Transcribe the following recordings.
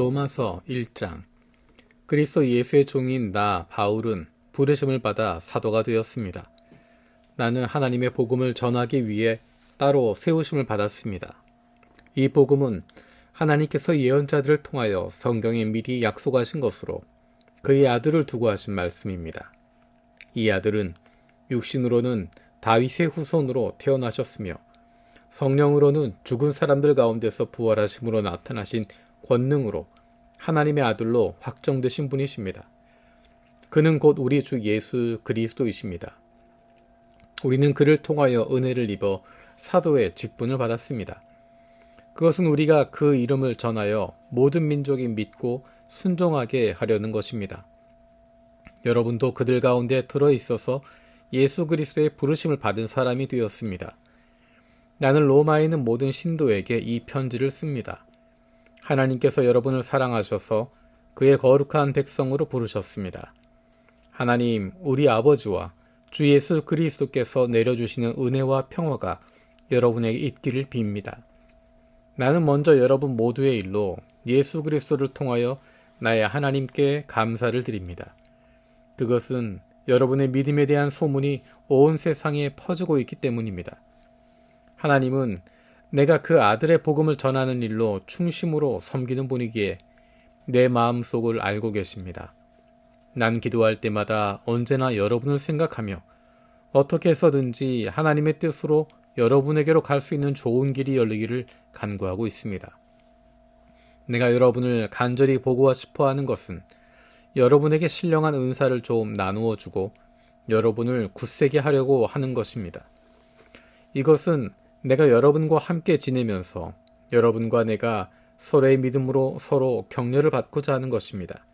로마서 1장. 그리스도 예수의 종인 나 바울은 부르심을 받아 사도가 되었습니다. 나는 하나님의 복음을 전하기 위해 따로 세우심을 받았습니다. 이 복음은 하나님께서 예언자들을 통하여 성경에 미리 약속하신 것으로 그의 아들을 두고 하신 말씀입니다. 이 아들은 육신으로는 다윗의 후손으로 태어나셨으며 성령으로는 죽은 사람들 가운데서 부활하심으로 나타나신 권능으로 하나님의 아들로 확정되신 분이십니다. 그는 곧 우리 주 예수 그리스도이십니다. 우리는 그를 통하여 은혜를 입어 사도의 직분을 받았습니다. 그것은 우리가 그 이름을 전하여 모든 민족이 믿고 순종하게 하려는 것입니다. 여러분도 그들 가운데 들어있어서 예수 그리스도의 부르심을 받은 사람이 되었습니다. 나는 로마에 있는 모든 신도에게 이 편지를 씁니다. 하나님께서 여러분을 사랑하셔서 그의 거룩한 백성으로 부르셨습니다. 하나님, 우리 아버지와 주 예수 그리스도께서 내려주시는 은혜와 평화가 여러분에게 있기를 빕니다. 나는 먼저 여러분 모두의 일로 예수 그리스도를 통하여 나의 하나님께 감사를 드립니다. 그것은 여러분의 믿음에 대한 소문이 온 세상에 퍼지고 있기 때문입니다. 하나님은 내가 그 아들의 복음을 전하는 일로 충심으로 섬기는 분이기에 내 마음속을 알고 계십니다. 난 기도할 때마다 언제나 여러분을 생각하며 어떻게 해서든지 하나님의 뜻으로 여러분에게로 갈 수 있는 좋은 길이 열리기를 간구하고 있습니다. 내가 여러분을 간절히 보고 싶어 하는 것은 여러분에게 신령한 은사를 좀 나누어 주고 여러분을 굳세게 하려고 하는 것입니다. 이것은 내가 여러분과 함께 지내면서 여러분과 내가 서로의 믿음으로 서로 격려를 받고자 하는 것입니다.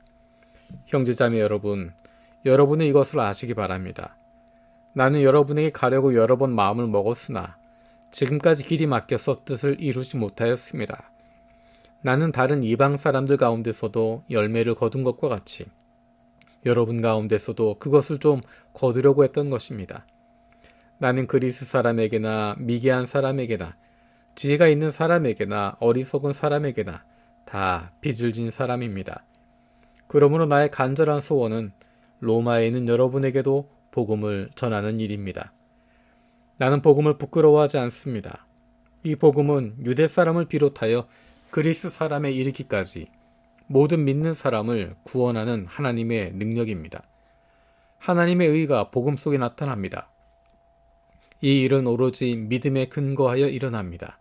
형제자매 여러분, 여러분은 이것을 아시기 바랍니다. 나는 여러분에게 가려고 여러 번 마음을 먹었으나 지금까지 길이 막혀서 뜻을 이루지 못하였습니다. 나는 다른 이방 사람들 가운데서도 열매를 거둔 것과 같이 여러분 가운데서도 그것을 좀 거두려고 했던 것입니다. 나는 그리스 사람에게나 미개한 사람에게나 지혜가 있는 사람에게나 어리석은 사람에게나 다 빚을 진 사람입니다. 그러므로 나의 간절한 소원은 로마에 있는 여러분에게도 복음을 전하는 일입니다. 나는 복음을 부끄러워하지 않습니다. 이 복음은 유대 사람을 비롯하여 그리스 사람에 이르기까지 모든 믿는 사람을 구원하는 하나님의 능력입니다. 하나님의 의가 복음 속에 나타납니다. 이 일은 오로지 믿음에 근거하여 일어납니다.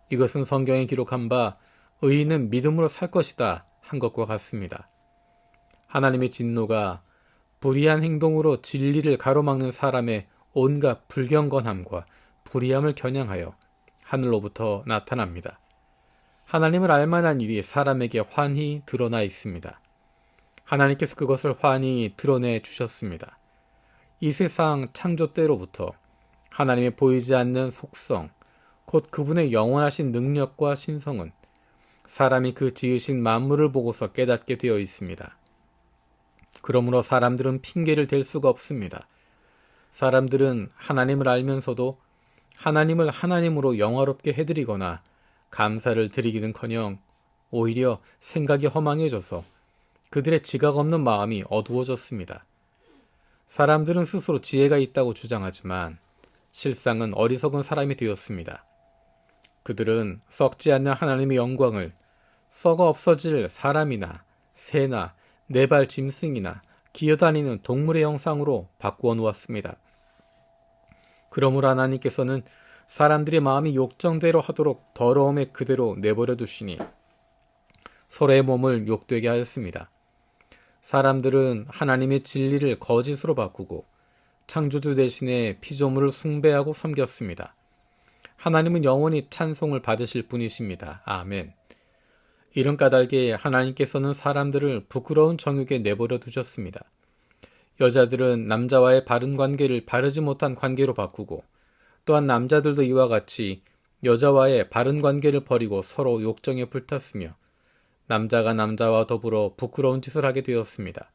이것은 성경에 기록한 바 의인은 믿음으로 살 것이다 한 것과 같습니다. 하나님의 진노가 불의한 행동으로 진리를 가로막는 사람의 온갖 불경건함과 불의함을 겨냥하여 하늘로부터 나타납니다. 하나님을 알만한 일이 사람에게 환히 드러나 있습니다. 하나님께서 그것을 환히 드러내 주셨습니다. 이 세상 창조 때로부터 하나님의 보이지 않는 속성, 곧 그분의 영원하신 능력과 신성은 사람이 그 지으신 만물을 보고서 깨닫게 되어 있습니다. 그러므로 사람들은 핑계를 댈 수가 없습니다. 사람들은 하나님을 알면서도 하나님을 하나님으로 영화롭게 해드리거나 감사를 드리기는커녕 오히려 생각이 허망해져서 그들의 지각 없는 마음이 어두워졌습니다. 사람들은 스스로 지혜가 있다고 주장하지만 실상은 어리석은 사람이 되었습니다. 그들은 썩지 않는 하나님의 영광을 썩어 없어질 사람이나 새나 네 발 짐승이나 기어다니는 동물의 형상으로 바꾸어 놓았습니다. 그러므로 하나님께서는 사람들의 마음이 욕정대로 하도록 더러움에 그대로 내버려 두시니 서로의 몸을 욕되게 하였습니다. 사람들은 하나님의 진리를 거짓으로 바꾸고 창조주 대신에 피조물을 숭배하고 섬겼습니다. 하나님은 영원히 찬송을 받으실 분이십니다. 아멘. 이런 까닭에 하나님께서는 사람들을 부끄러운 정욕에 내버려 두셨습니다. 여자들은 남자와의 바른 관계를 바르지 못한 관계로 바꾸고 또한 남자들도 이와 같이 여자와의 바른 관계를 버리고 서로 욕정에 불탔으며 남자가 남자와 더불어 부끄러운 짓을 하게 되었습니다.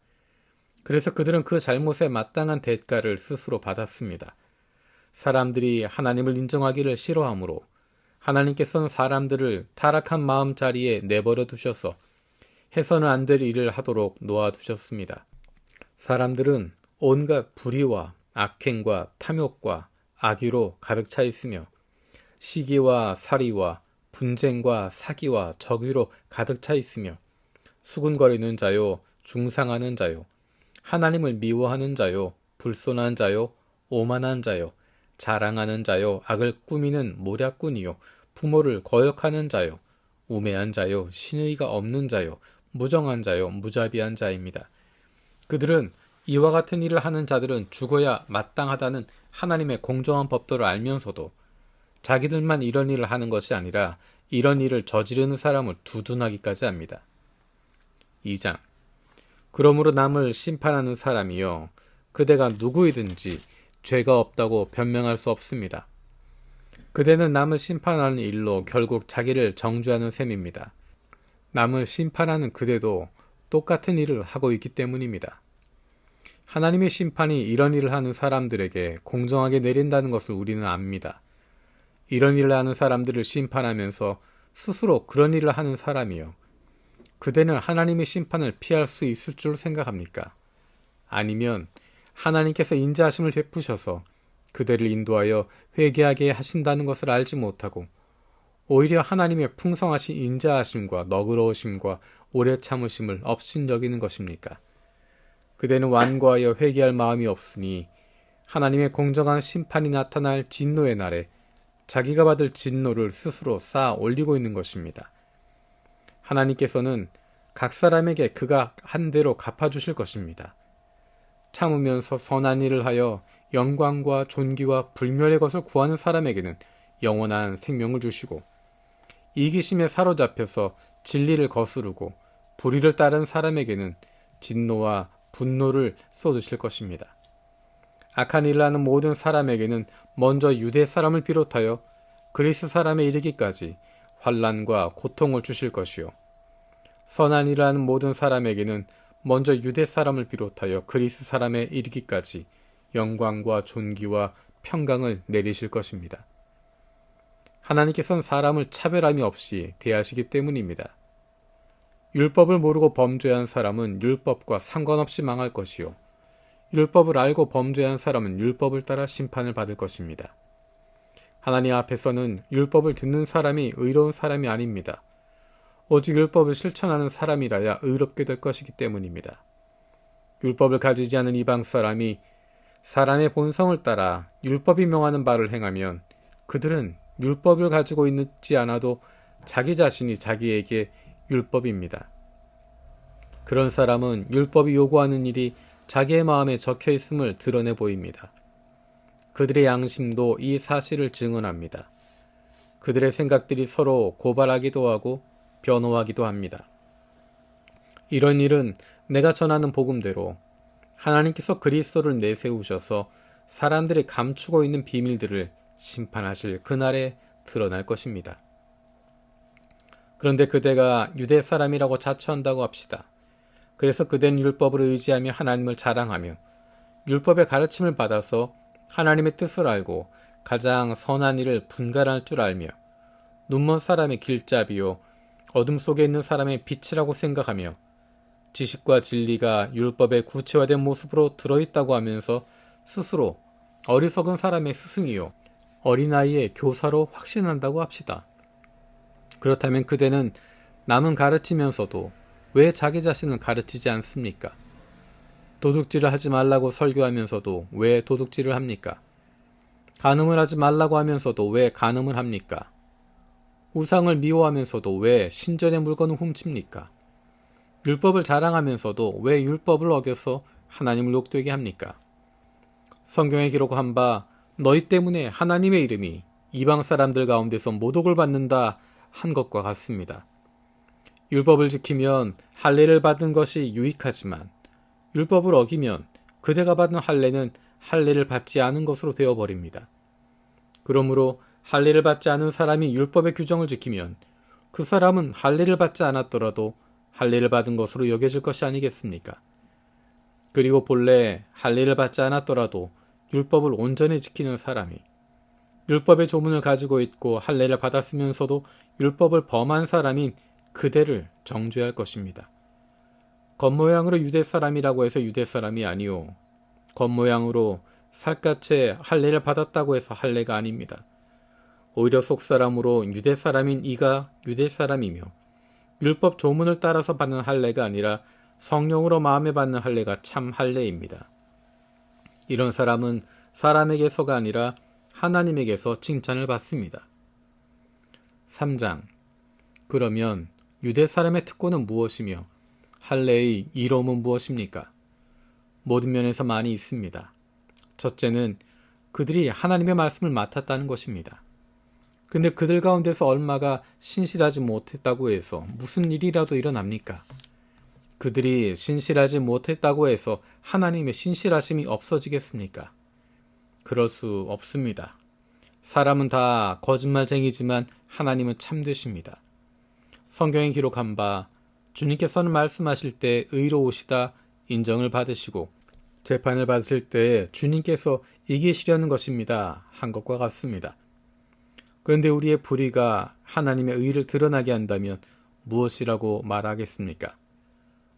그래서 그들은 그 잘못에 마땅한 대가를 스스로 받았습니다. 사람들이 하나님을 인정하기를 싫어하므로 하나님께서는 사람들을 타락한 마음 자리에 내버려 두셔서 해서는 안 될 일을 하도록 놓아두셨습니다. 사람들은 온갖 불의와 악행과 탐욕과 악의로 가득 차 있으며 시기와 살이와 분쟁과 사기와 적의로 가득 차 있으며 수군거리는 자요, 중상하는 자요, 하나님을 미워하는 자요, 불손한 자요, 오만한 자요, 자랑하는 자요, 악을 꾸미는 모략꾼이요, 부모를 거역하는 자요, 우매한 자요, 신의가 없는 자요, 무정한 자요, 무자비한 자입니다. 그들은 이와 같은 일을 하는 자들은 죽어야 마땅하다는 하나님의 공정한 법도를 알면서도 자기들만 이런 일을 하는 것이 아니라 이런 일을 저지르는 사람을 두둔하기까지 합니다. 2장. 그러므로 남을 심판하는 사람이요 그대가 누구이든지 죄가 없다고 변명할 수 없습니다. 그대는 남을 심판하는 일로 결국 자기를 정죄하는 셈입니다. 남을 심판하는 그대도 똑같은 일을 하고 있기 때문입니다. 하나님의 심판이 이런 일을 하는 사람들에게 공정하게 내린다는 것을 우리는 압니다. 이런 일을 하는 사람들을 심판하면서 스스로 그런 일을 하는 사람이요. 그대는 하나님의 심판을 피할 수 있을 줄 생각합니까? 아니면 하나님께서 인자하심을 베푸셔서 그대를 인도하여 회개하게 하신다는 것을 알지 못하고 오히려 하나님의 풍성하신 인자하심과 너그러우심과 오래 참으심을 업신여기는 것입니까? 그대는 완고하여 회개할 마음이 없으니 하나님의 공정한 심판이 나타날 진노의 날에 자기가 받을 진노를 스스로 쌓아 올리고 있는 것입니다. 하나님께서는 각 사람에게 그가 한 대로 갚아주실 것입니다. 참으면서 선한 일을 하여 영광과 존귀와 불멸의 것을 구하는 사람에게는 영원한 생명을 주시고 이기심에 사로잡혀서 진리를 거스르고 불의를 따른 사람에게는 진노와 분노를 쏟으실 것입니다. 악한 일을 하는 모든 사람에게는 먼저 유대 사람을 비롯하여 그리스 사람에 이르기까지 환난과 고통을 주실 것이요 선한 일을 하는 모든 사람에게는 먼저 유대 사람을 비롯하여 그리스 사람에 이르기까지 영광과 존귀와 평강을 내리실 것입니다. 하나님께서는 사람을 차별함이 없이 대하시기 때문입니다. 율법을 모르고 범죄한 사람은 율법과 상관없이 망할 것이요 율법을 알고 범죄한 사람은 율법을 따라 심판을 받을 것입니다. 하나님 앞에서는 율법을 듣는 사람이 의로운 사람이 아닙니다. 오직 율법을 실천하는 사람이라야 의롭게 될 것이기 때문입니다. 율법을 가지지 않은 이방 사람이 사람의 본성을 따라 율법이 명하는 바를 행하면 그들은 율법을 가지고 있지 않아도 자기 자신이 자기에게 율법입니다. 그런 사람은 율법이 요구하는 일이 자기의 마음에 적혀 있음을 드러내 보입니다. 그들의 양심도 이 사실을 증언합니다. 그들의 생각들이 서로 고발하기도 하고 변호하기도 합니다. 이런 일은 내가 전하는 복음대로 하나님께서 그리스도를 내세우셔서 사람들이 감추고 있는 비밀들을 심판하실 그날에 드러날 것입니다. 그런데 그대가 유대 사람이라고 자처한다고 합시다. 그래서 그대는 율법을 의지하며 하나님을 자랑하며 율법의 가르침을 받아서 하나님의 뜻을 알고 가장 선한 일을 분간할 줄 알며 눈먼 사람의 길잡이요 어둠 속에 있는 사람의 빛이라고 생각하며 지식과 진리가 율법의 구체화된 모습으로 들어있다고 하면서 스스로 어리석은 사람의 스승이요 어린아이의 교사로 확신한다고 합시다. 그렇다면 그대는 남은 가르치면서도 왜 자기 자신은 가르치지 않습니까? 도둑질을 하지 말라고 설교하면서도 왜 도둑질을 합니까? 간음을 하지 말라고 하면서도 왜 간음을 합니까? 우상을 미워하면서도 왜 신전의 물건을 훔칩니까? 율법을 자랑하면서도 왜 율법을 어겨서 하나님을 욕되게 합니까? 성경에 기록한 바 너희 때문에 하나님의 이름이 이방 사람들 가운데서 모독을 받는다 한 것과 같습니다. 율법을 지키면 할례를 받은 것이 유익하지만 율법을 어기면 그대가 받은 할례는 할례를 받지 않은 것으로 되어버립니다. 그러므로 할례를 받지 않은 사람이 율법의 규정을 지키면 그 사람은 할례를 받지 않았더라도 할례를 받은 것으로 여겨질 것이 아니겠습니까? 그리고 본래 할례를 받지 않았더라도 율법을 온전히 지키는 사람이 율법의 조문을 가지고 있고 할례를 받았으면서도 율법을 범한 사람인 그대를 정죄할 것입니다. 겉모양으로 유대 사람이라고 해서 유대 사람이 아니요. 겉모양으로 살갗에 할례를 받았다고 해서 할례가 아닙니다. 오히려 속사람으로 유대 사람인 이가 유대 사람이며 율법 조문을 따라서 받는 할례가 아니라 성령으로 마음에 받는 할례가 참 할례입니다. 이런 사람은 사람에게서가 아니라 하나님에게서 칭찬을 받습니다. 3장. 그러면 유대 사람의 특권은 무엇이며 할례의 이로움은 무엇입니까? 모든 면에서 많이 있습니다. 첫째는 그들이 하나님의 말씀을 맡았다는 것입니다. 근데 그들 가운데서 얼마가 신실하지 못했다고 해서 무슨 일이라도 일어납니까? 그들이 신실하지 못했다고 해서 하나님의 신실하심이 없어지겠습니까? 그럴 수 없습니다. 사람은 다 거짓말쟁이지만 하나님은 참되십니다. 성경에 기록한 바 주님께서는 말씀하실 때 의로우시다 인정을 받으시고 재판을 받으실 때 주님께서 이기시려는 것입니다 한 것과 같습니다. 그런데 우리의 불의가 하나님의 의를 드러나게 한다면 무엇이라고 말하겠습니까?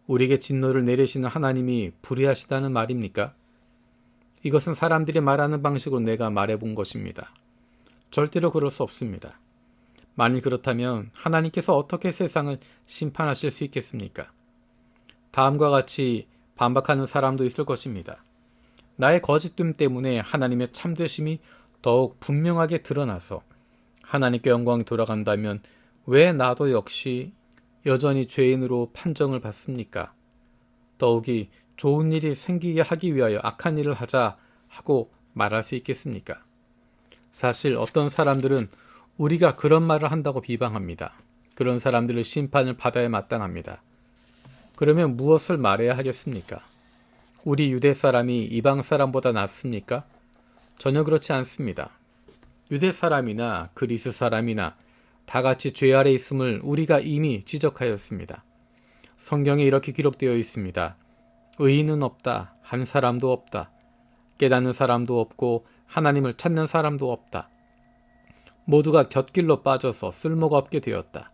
우리에게 진노를 내리시는 하나님이 불의하시다는 말입니까? 이것은 사람들이 말하는 방식으로 내가 말해본 것입니다. 절대로 그럴 수 없습니다. 만일 그렇다면 하나님께서 어떻게 세상을 심판하실 수 있겠습니까? 다음과 같이 반박하는 사람도 있을 것입니다. 나의 거짓됨 때문에 하나님의 참되심이 더욱 분명하게 드러나서 하나님께 영광이 돌아간다면 왜 나도 역시 여전히 죄인으로 판정을 받습니까? 더욱이 좋은 일이 생기게 하기 위하여 악한 일을 하자 하고 말할 수 있겠습니까? 사실 어떤 사람들은 우리가 그런 말을 한다고 비방합니다. 그런 사람들을 심판을 받아야 마땅합니다. 그러면 무엇을 말해야 하겠습니까? 우리 유대 사람이 이방 사람보다 낫습니까? 전혀 그렇지 않습니다. 유대 사람이나 그리스 사람이나 다 같이 죄 아래 있음을 우리가 이미 지적하였습니다. 성경에 이렇게 기록되어 있습니다. 의인은 없다. 한 사람도 없다. 깨닫는 사람도 없고 하나님을 찾는 사람도 없다. 모두가 곁길로 빠져서 쓸모가 없게 되었다.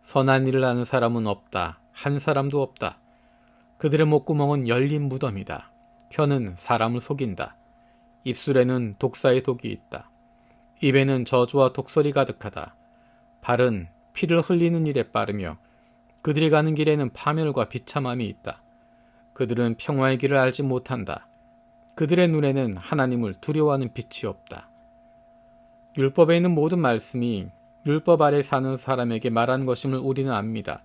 선한 일을 하는 사람은 없다. 한 사람도 없다. 그들의 목구멍은 열린 무덤이다. 혀는 사람을 속인다. 입술에는 독사의 독이 있다. 입에는 저주와 독설이 가득하다. 발은 피를 흘리는 일에 빠르며 그들이 가는 길에는 파멸과 비참함이 있다. 그들은 평화의 길을 알지 못한다. 그들의 눈에는 하나님을 두려워하는 빛이 없다. 율법에 있는 모든 말씀이 율법 아래 사는 사람에게 말한 것임을 우리는 압니다.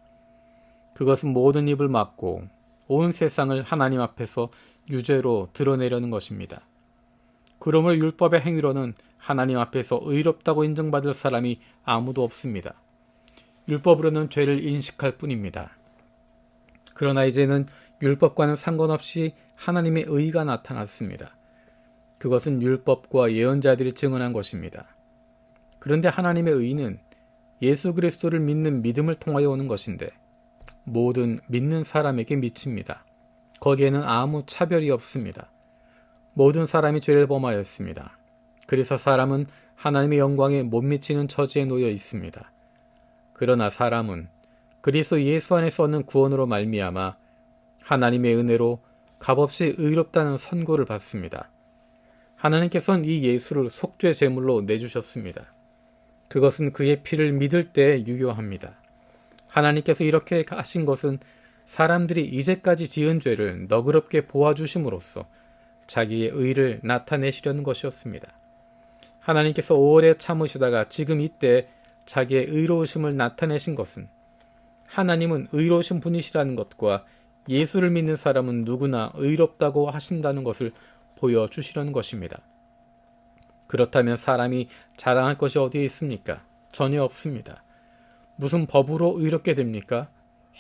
그것은 모든 입을 막고 온 세상을 하나님 앞에서 유죄로 드러내려는 것입니다. 그러므로 율법의 행위로는 하나님 앞에서 의롭다고 인정받을 사람이 아무도 없습니다. 율법으로는 죄를 인식할 뿐입니다. 그러나 이제는 율법과는 상관없이 하나님의 의가 나타났습니다. 그것은 율법과 예언자들이 증언한 것입니다. 그런데 하나님의 의는 예수 그리스도를 믿는 믿음을 통하여 오는 것인데 모든 믿는 사람에게 미칩니다. 거기에는 아무 차별이 없습니다. 모든 사람이 죄를 범하였습니다. 그래서 사람은 하나님의 영광에 못 미치는 처지에 놓여 있습니다. 그러나 사람은 그리스도 예수 안에서 얻는 구원으로 말미암아 하나님의 은혜로 값없이 의롭다는 선고를 받습니다. 하나님께서는 이 예수를 속죄 제물로 내주셨습니다. 그것은 그의 피를 믿을 때 유효합니다. 하나님께서 이렇게 하신 것은 사람들이 이제까지 지은 죄를 너그럽게 보아주심으로써 자기의 의를 나타내시려는 것이었습니다. 하나님께서 오래 참으시다가 지금 이때 자기의 의로우심을 나타내신 것은 하나님은 의로우신 분이시라는 것과 예수를 믿는 사람은 누구나 의롭다고 하신다는 것을 보여주시려는 것입니다. 그렇다면 사람이 자랑할 것이 어디에 있습니까? 전혀 없습니다. 무슨 법으로 의롭게 됩니까?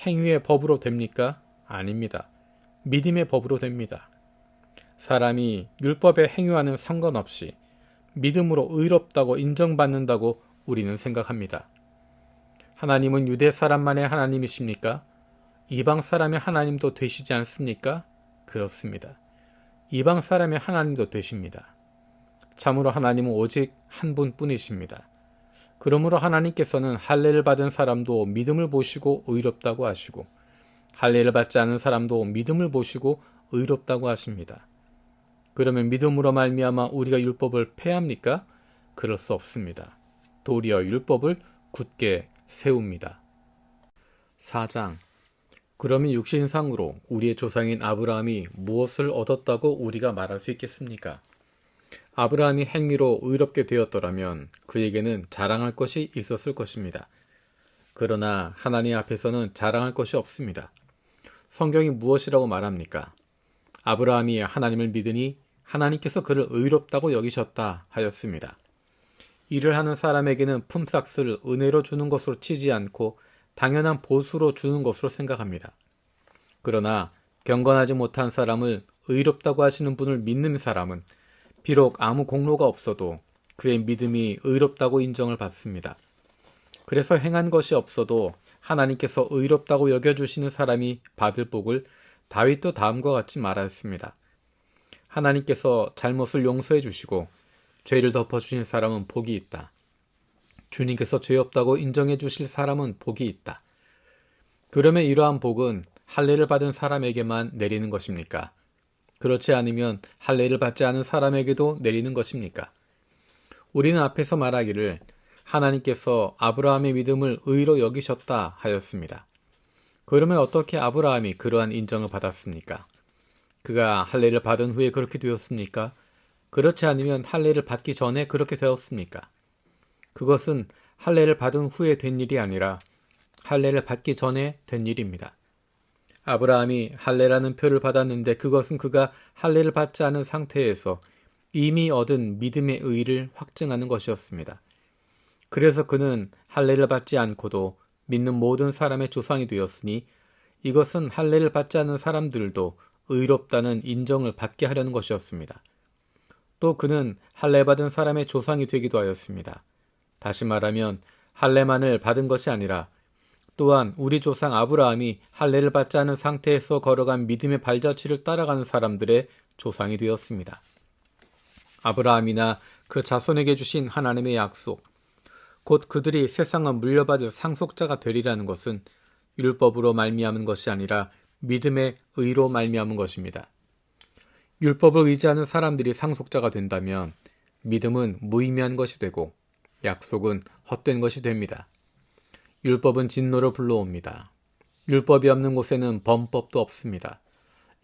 행위의 법으로 됩니까? 아닙니다. 믿음의 법으로 됩니다. 사람이 율법의 행위와는 상관없이 믿음으로 의롭다고 인정받는다고 우리는 생각합니다. 하나님은 유대 사람만의 하나님이십니까? 이방 사람의 하나님도 되시지 않습니까? 그렇습니다. 이방 사람의 하나님도 되십니다. 참으로 하나님은 오직 한 분뿐이십니다. 그러므로 하나님께서는 할례를 받은 사람도 믿음을 보시고 의롭다고 하시고 할례를 받지 않은 사람도 믿음을 보시고 의롭다고 하십니다. 그러면 믿음으로 말미암아 우리가 율법을 폐합니까? 그럴 수 없습니다. 도리어 율법을 굳게 세웁니다. 4장. 그러면 육신상으로 우리의 조상인 아브라함이 무엇을 얻었다고 우리가 말할 수 있겠습니까? 아브라함이 행위로 의롭게 되었더라면 그에게는 자랑할 것이 있었을 것입니다. 그러나 하나님 앞에서는 자랑할 것이 없습니다. 성경이 무엇이라고 말합니까? 아브라함이 하나님을 믿으니 하나님께서 그를 의롭다고 여기셨다 하였습니다. 일을 하는 사람에게는 품삯을 은혜로 주는 것으로 치지 않고 당연한 보수로 주는 것으로 생각합니다. 그러나 경건하지 못한 사람을 의롭다고 하시는 분을 믿는 사람은 비록 아무 공로가 없어도 그의 믿음이 의롭다고 인정을 받습니다. 그래서 행한 것이 없어도 하나님께서 의롭다고 여겨주시는 사람이 받을 복을 다윗도 다음과 같이 말하였습니다. 하나님께서 잘못을 용서해 주시고 죄를 덮어주신 사람은 복이 있다. 주님께서 죄 없다고 인정해 주실 사람은 복이 있다. 그러면 이러한 복은 할례를 받은 사람에게만 내리는 것입니까? 그렇지 않으면 할례를 받지 않은 사람에게도 내리는 것입니까? 우리는 앞에서 말하기를 하나님께서 아브라함의 믿음을 의로 여기셨다 하였습니다. 그러면 어떻게 아브라함이 그러한 인정을 받았습니까? 그가 할례를 받은 후에 그렇게 되었습니까? 그렇지 않으면 할례를 받기 전에 그렇게 되었습니까? 그것은 할례를 받은 후에 된 일이 아니라 할례를 받기 전에 된 일입니다. 아브라함이 할례라는 표를 받았는데 그것은 그가 할례를 받지 않은 상태에서 이미 얻은 믿음의 의의를 확증하는 것이었습니다. 그래서 그는 할례를 받지 않고도 믿는 모든 사람의 조상이 되었으니 이것은 할례를 받지 않은 사람들도 의롭다는 인정을 받게 하려는 것이었습니다. 또 그는 할례 받은 사람의 조상이 되기도 하였습니다. 다시 말하면 할례만을 받은 것이 아니라 또한 우리 조상 아브라함이 할례를 받지 않은 상태에서 걸어간 믿음의 발자취를 따라가는 사람들의 조상이 되었습니다. 아브라함이나 그 자손에게 주신 하나님의 약속, 곧 그들이 세상을 물려받을 상속자가 되리라는 것은 율법으로 말미암은 것이 아니라 믿음의 의로 말미암은 것입니다. 율법을 의지하는 사람들이 상속자가 된다면 믿음은 무의미한 것이 되고 약속은 헛된 것이 됩니다. 율법은 진노를 불러옵니다. 율법이 없는 곳에는 범법도 없습니다.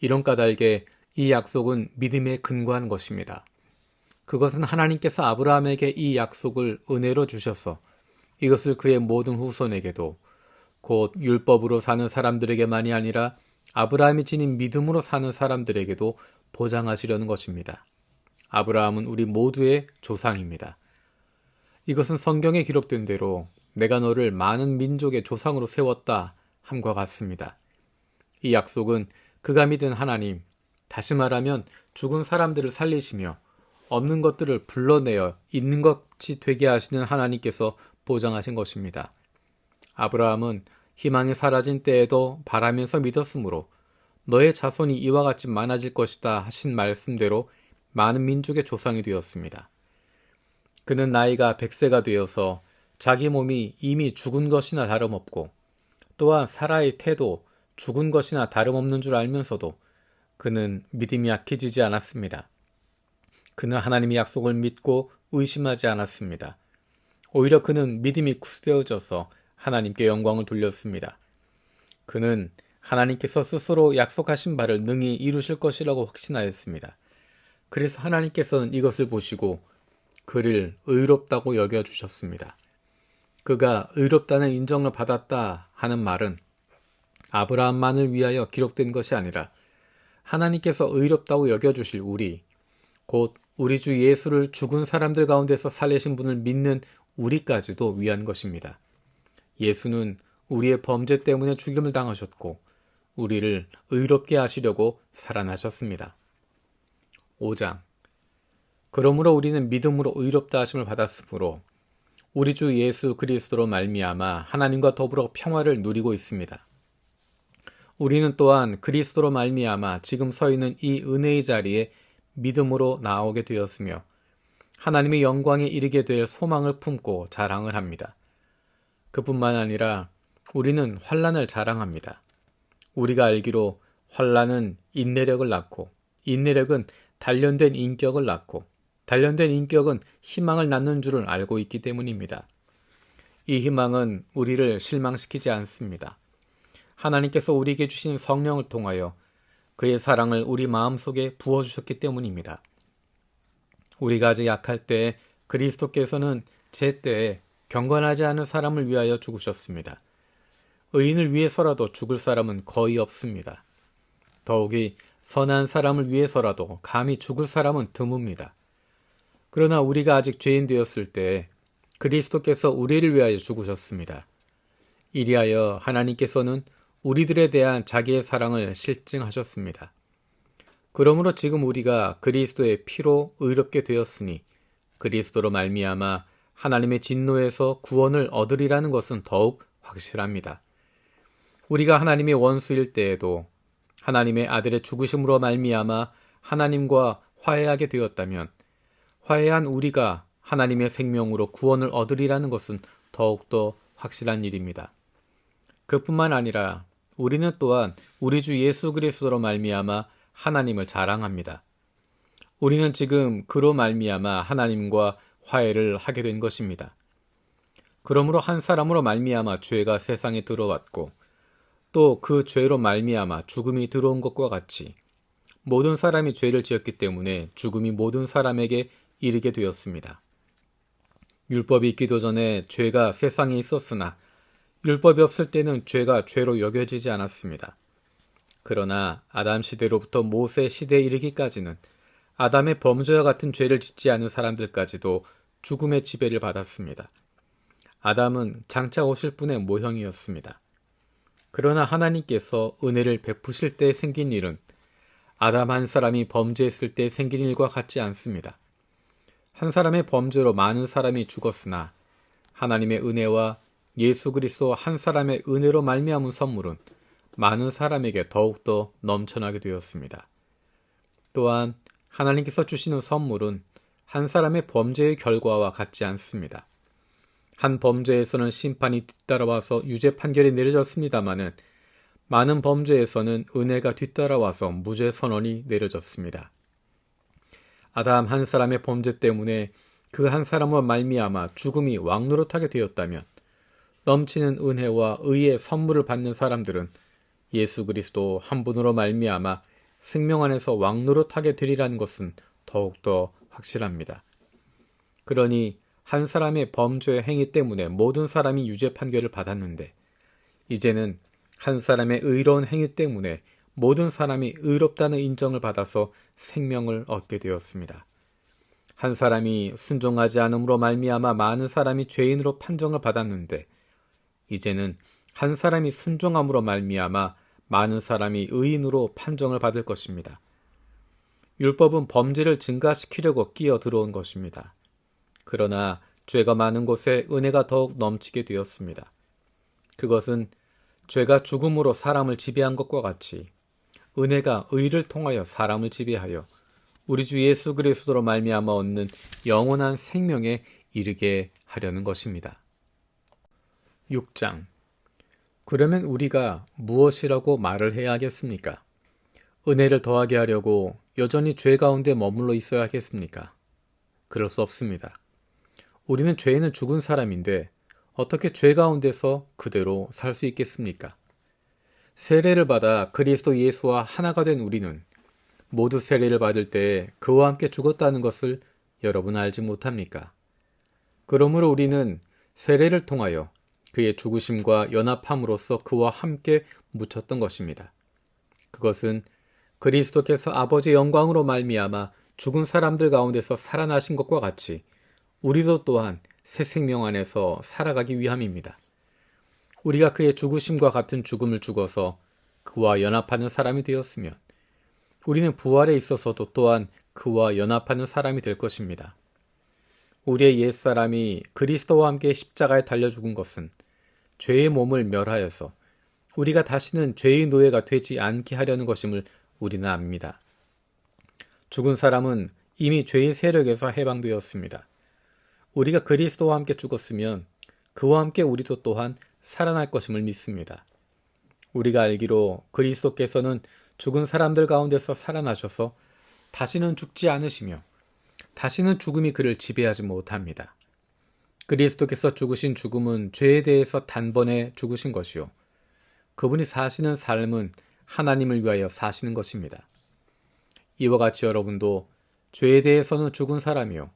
이런 까닭에 이 약속은 믿음에 근거한 것입니다. 그것은 하나님께서 아브라함에게 이 약속을 은혜로 주셔서 이것을 그의 모든 후손에게도 곧 율법으로 사는 사람들에게만이 아니라 아브라함이 지닌 믿음으로 사는 사람들에게도 보장하시려는 것입니다. 아브라함은 우리 모두의 조상입니다. 이것은 성경에 기록된 대로 내가 너를 많은 민족의 조상으로 세웠다 함과 같습니다. 이 약속은 그가 믿은 하나님, 다시 말하면 죽은 사람들을 살리시며 없는 것들을 불러내어 있는 것이 되게 하시는 하나님께서 보장하신 것입니다. 아브라함은 희망이 사라진 때에도 바라면서 믿었으므로 너의 자손이 이와 같이 많아질 것이다 하신 말씀대로 많은 민족의 조상이 되었습니다. 그는 나이가 100세가 되어서 자기 몸이 이미 죽은 것이나 다름없고 또한 사라의 태도 죽은 것이나 다름없는 줄 알면서도 그는 믿음이 약해지지 않았습니다. 그는 하나님의 약속을 믿고 의심하지 않았습니다. 오히려 그는 믿음이 굳세어져서 하나님께 영광을 돌렸습니다. 그는 하나님께서 스스로 약속하신 바를 능히 이루실 것이라고 확신하였습니다. 그래서 하나님께서는 이것을 보시고 그를 의롭다고 여겨주셨습니다. 그가 의롭다는 인정을 받았다 하는 말은 아브라함만을 위하여 기록된 것이 아니라 하나님께서 의롭다고 여겨주실 우리, 곧 우리 주 예수를 죽은 사람들 가운데서 살리신 분을 믿는 우리까지도 위한 것입니다. 예수는 우리의 범죄 때문에 죽임을 당하셨고 우리를 의롭게 하시려고 살아나셨습니다. 5장. 그러므로 우리는 믿음으로 의롭다 하심을 받았으므로 우리 주 예수 그리스도로 말미암아 하나님과 더불어 평화를 누리고 있습니다. 우리는 또한 그리스도로 말미암아 지금 서 있는 이 은혜의 자리에 믿음으로 나오게 되었으며 하나님의 영광에 이르게 될 소망을 품고 자랑을 합니다. 그뿐만 아니라 우리는 환난을 자랑합니다. 우리가 알기로 환난은 인내력을 낳고 인내력은 단련된 인격을 낳고 단련된 인격은 희망을 낳는 줄을 알고 있기 때문입니다. 이 희망은 우리를 실망시키지 않습니다. 하나님께서 우리에게 주신 성령을 통하여 그의 사랑을 우리 마음속에 부어주셨기 때문입니다. 우리가 아직 약할 때 그리스도께서는 제때에 경건하지 않은 사람을 위하여 죽으셨습니다. 의인을 위해서라도 죽을 사람은 거의 없습니다. 더욱이 선한 사람을 위해서라도 감히 죽을 사람은 드뭅니다. 그러나 우리가 아직 죄인 되었을 때 그리스도께서 우리를 위하여 죽으셨습니다. 이리하여 하나님께서는 우리들에 대한 자기의 사랑을 실증하셨습니다. 그러므로 지금 우리가 그리스도의 피로 의롭게 되었으니 그리스도로 말미암아 하나님의 진노에서 구원을 얻으리라는 것은 더욱 확실합니다. 우리가 하나님의 원수일 때에도 하나님의 아들의 죽으심으로 말미암아 하나님과 화해하게 되었다면 화해한 우리가 하나님의 생명으로 구원을 얻으리라는 것은 더욱더 확실한 일입니다. 그뿐만 아니라 우리는 또한 우리 주 예수 그리스도로 말미암아 하나님을 자랑합니다. 우리는 지금 그로 말미암아 하나님과 화해를 하게 된 것입니다. 그러므로 한 사람으로 말미암아 죄가 세상에 들어왔고 또 그 죄로 말미암아 죽음이 들어온 것과 같이 모든 사람이 죄를 지었기 때문에 죽음이 모든 사람에게 이르게 되었습니다. 율법이 있기도 전에 죄가 세상에 있었으나 율법이 없을 때는 죄가 죄로 여겨지지 않았습니다. 그러나 아담 시대로부터 모세 시대에 이르기까지는 아담의 범죄와 같은 죄를 짓지 않은 사람들까지도 죽음의 지배를 받았습니다. 아담은 장차 오실 분의 모형이었습니다. 그러나 하나님께서 은혜를 베푸실 때 생긴 일은 아담 한 사람이 범죄했을 때 생긴 일과 같지 않습니다. 한 사람의 범죄로 많은 사람이 죽었으나 하나님의 은혜와 예수 그리스도 한 사람의 은혜로 말미암은 선물은 많은 사람에게 더욱더 넘쳐나게 되었습니다. 또한 하나님께서 주시는 선물은 한 사람의 범죄의 결과와 같지 않습니다. 한 범죄에서는 심판이 뒤따라와서 유죄 판결이 내려졌습니다마는 많은 범죄에서는 은혜가 뒤따라와서 무죄 선언이 내려졌습니다. 아담 한 사람의 범죄 때문에 그 한 사람과 말미암아 죽음이 왕노릇하게 되었다면 넘치는 은혜와 의의 선물을 받는 사람들은 예수 그리스도 한 분으로 말미암아 생명 안에서 왕노릇하게 되리라는 것은 더욱더 확실합니다. 그러니 한 사람의 범죄 행위 때문에 모든 사람이 유죄 판결을 받았는데 이제는 한 사람의 의로운 행위 때문에 모든 사람이 의롭다는 인정을 받아서 생명을 얻게 되었습니다. 한 사람이 순종하지 않음으로 말미암아 많은 사람이 죄인으로 판정을 받았는데 이제는 한 사람이 순종함으로 말미암아 많은 사람이 의인으로 판정을 받을 것입니다. 율법은 범죄를 증가시키려고 끼어 들어온 것입니다. 그러나 죄가 많은 곳에 은혜가 더욱 넘치게 되었습니다. 그것은 죄가 죽음으로 사람을 지배한 것과 같이 은혜가 의를 통하여 사람을 지배하여 우리 주 예수 그리스도로 말미암아 얻는 영원한 생명에 이르게 하려는 것입니다. 6장. 그러면 우리가 무엇이라고 말을 해야 하겠습니까? 은혜를 더하게 하려고 여전히 죄 가운데 머물러 있어야 하겠습니까? 그럴 수 없습니다. 우리는 죄인은 죽은 사람인데 어떻게 죄 가운데서 그대로 살 수 있겠습니까? 세례를 받아 그리스도 예수와 하나가 된 우리는 모두 세례를 받을 때 그와 함께 죽었다는 것을 여러분 알지 못합니까? 그러므로 우리는 세례를 통하여 그의 죽으심과 연합함으로써 그와 함께 묻혔던 것입니다. 그것은 그리스도께서 아버지의 영광으로 말미암아 죽은 사람들 가운데서 살아나신 것과 같이 우리도 또한 새 생명 안에서 살아가기 위함입니다. 우리가 그의 죽으심과 같은 죽음을 죽어서 그와 연합하는 사람이 되었으면 우리는 부활에 있어서도 또한 그와 연합하는 사람이 될 것입니다. 우리의 옛사람이 그리스도와 함께 십자가에 달려 죽은 것은 죄의 몸을 멸하여서 우리가 다시는 죄의 노예가 되지 않게 하려는 것임을 우리는 압니다. 죽은 사람은 이미 죄의 세력에서 해방되었습니다. 우리가 그리스도와 함께 죽었으면 그와 함께 우리도 또한 살아날 것임을 믿습니다. 우리가 알기로 그리스도께서는 죽은 사람들 가운데서 살아나셔서 다시는 죽지 않으시며 다시는 죽음이 그를 지배하지 못합니다. 그리스도께서 죽으신 죽음은 죄에 대해서 단번에 죽으신 것이요. 그분이 사시는 삶은 하나님을 위하여 사시는 것입니다. 이와 같이 여러분도 죄에 대해서는 죽은 사람이요.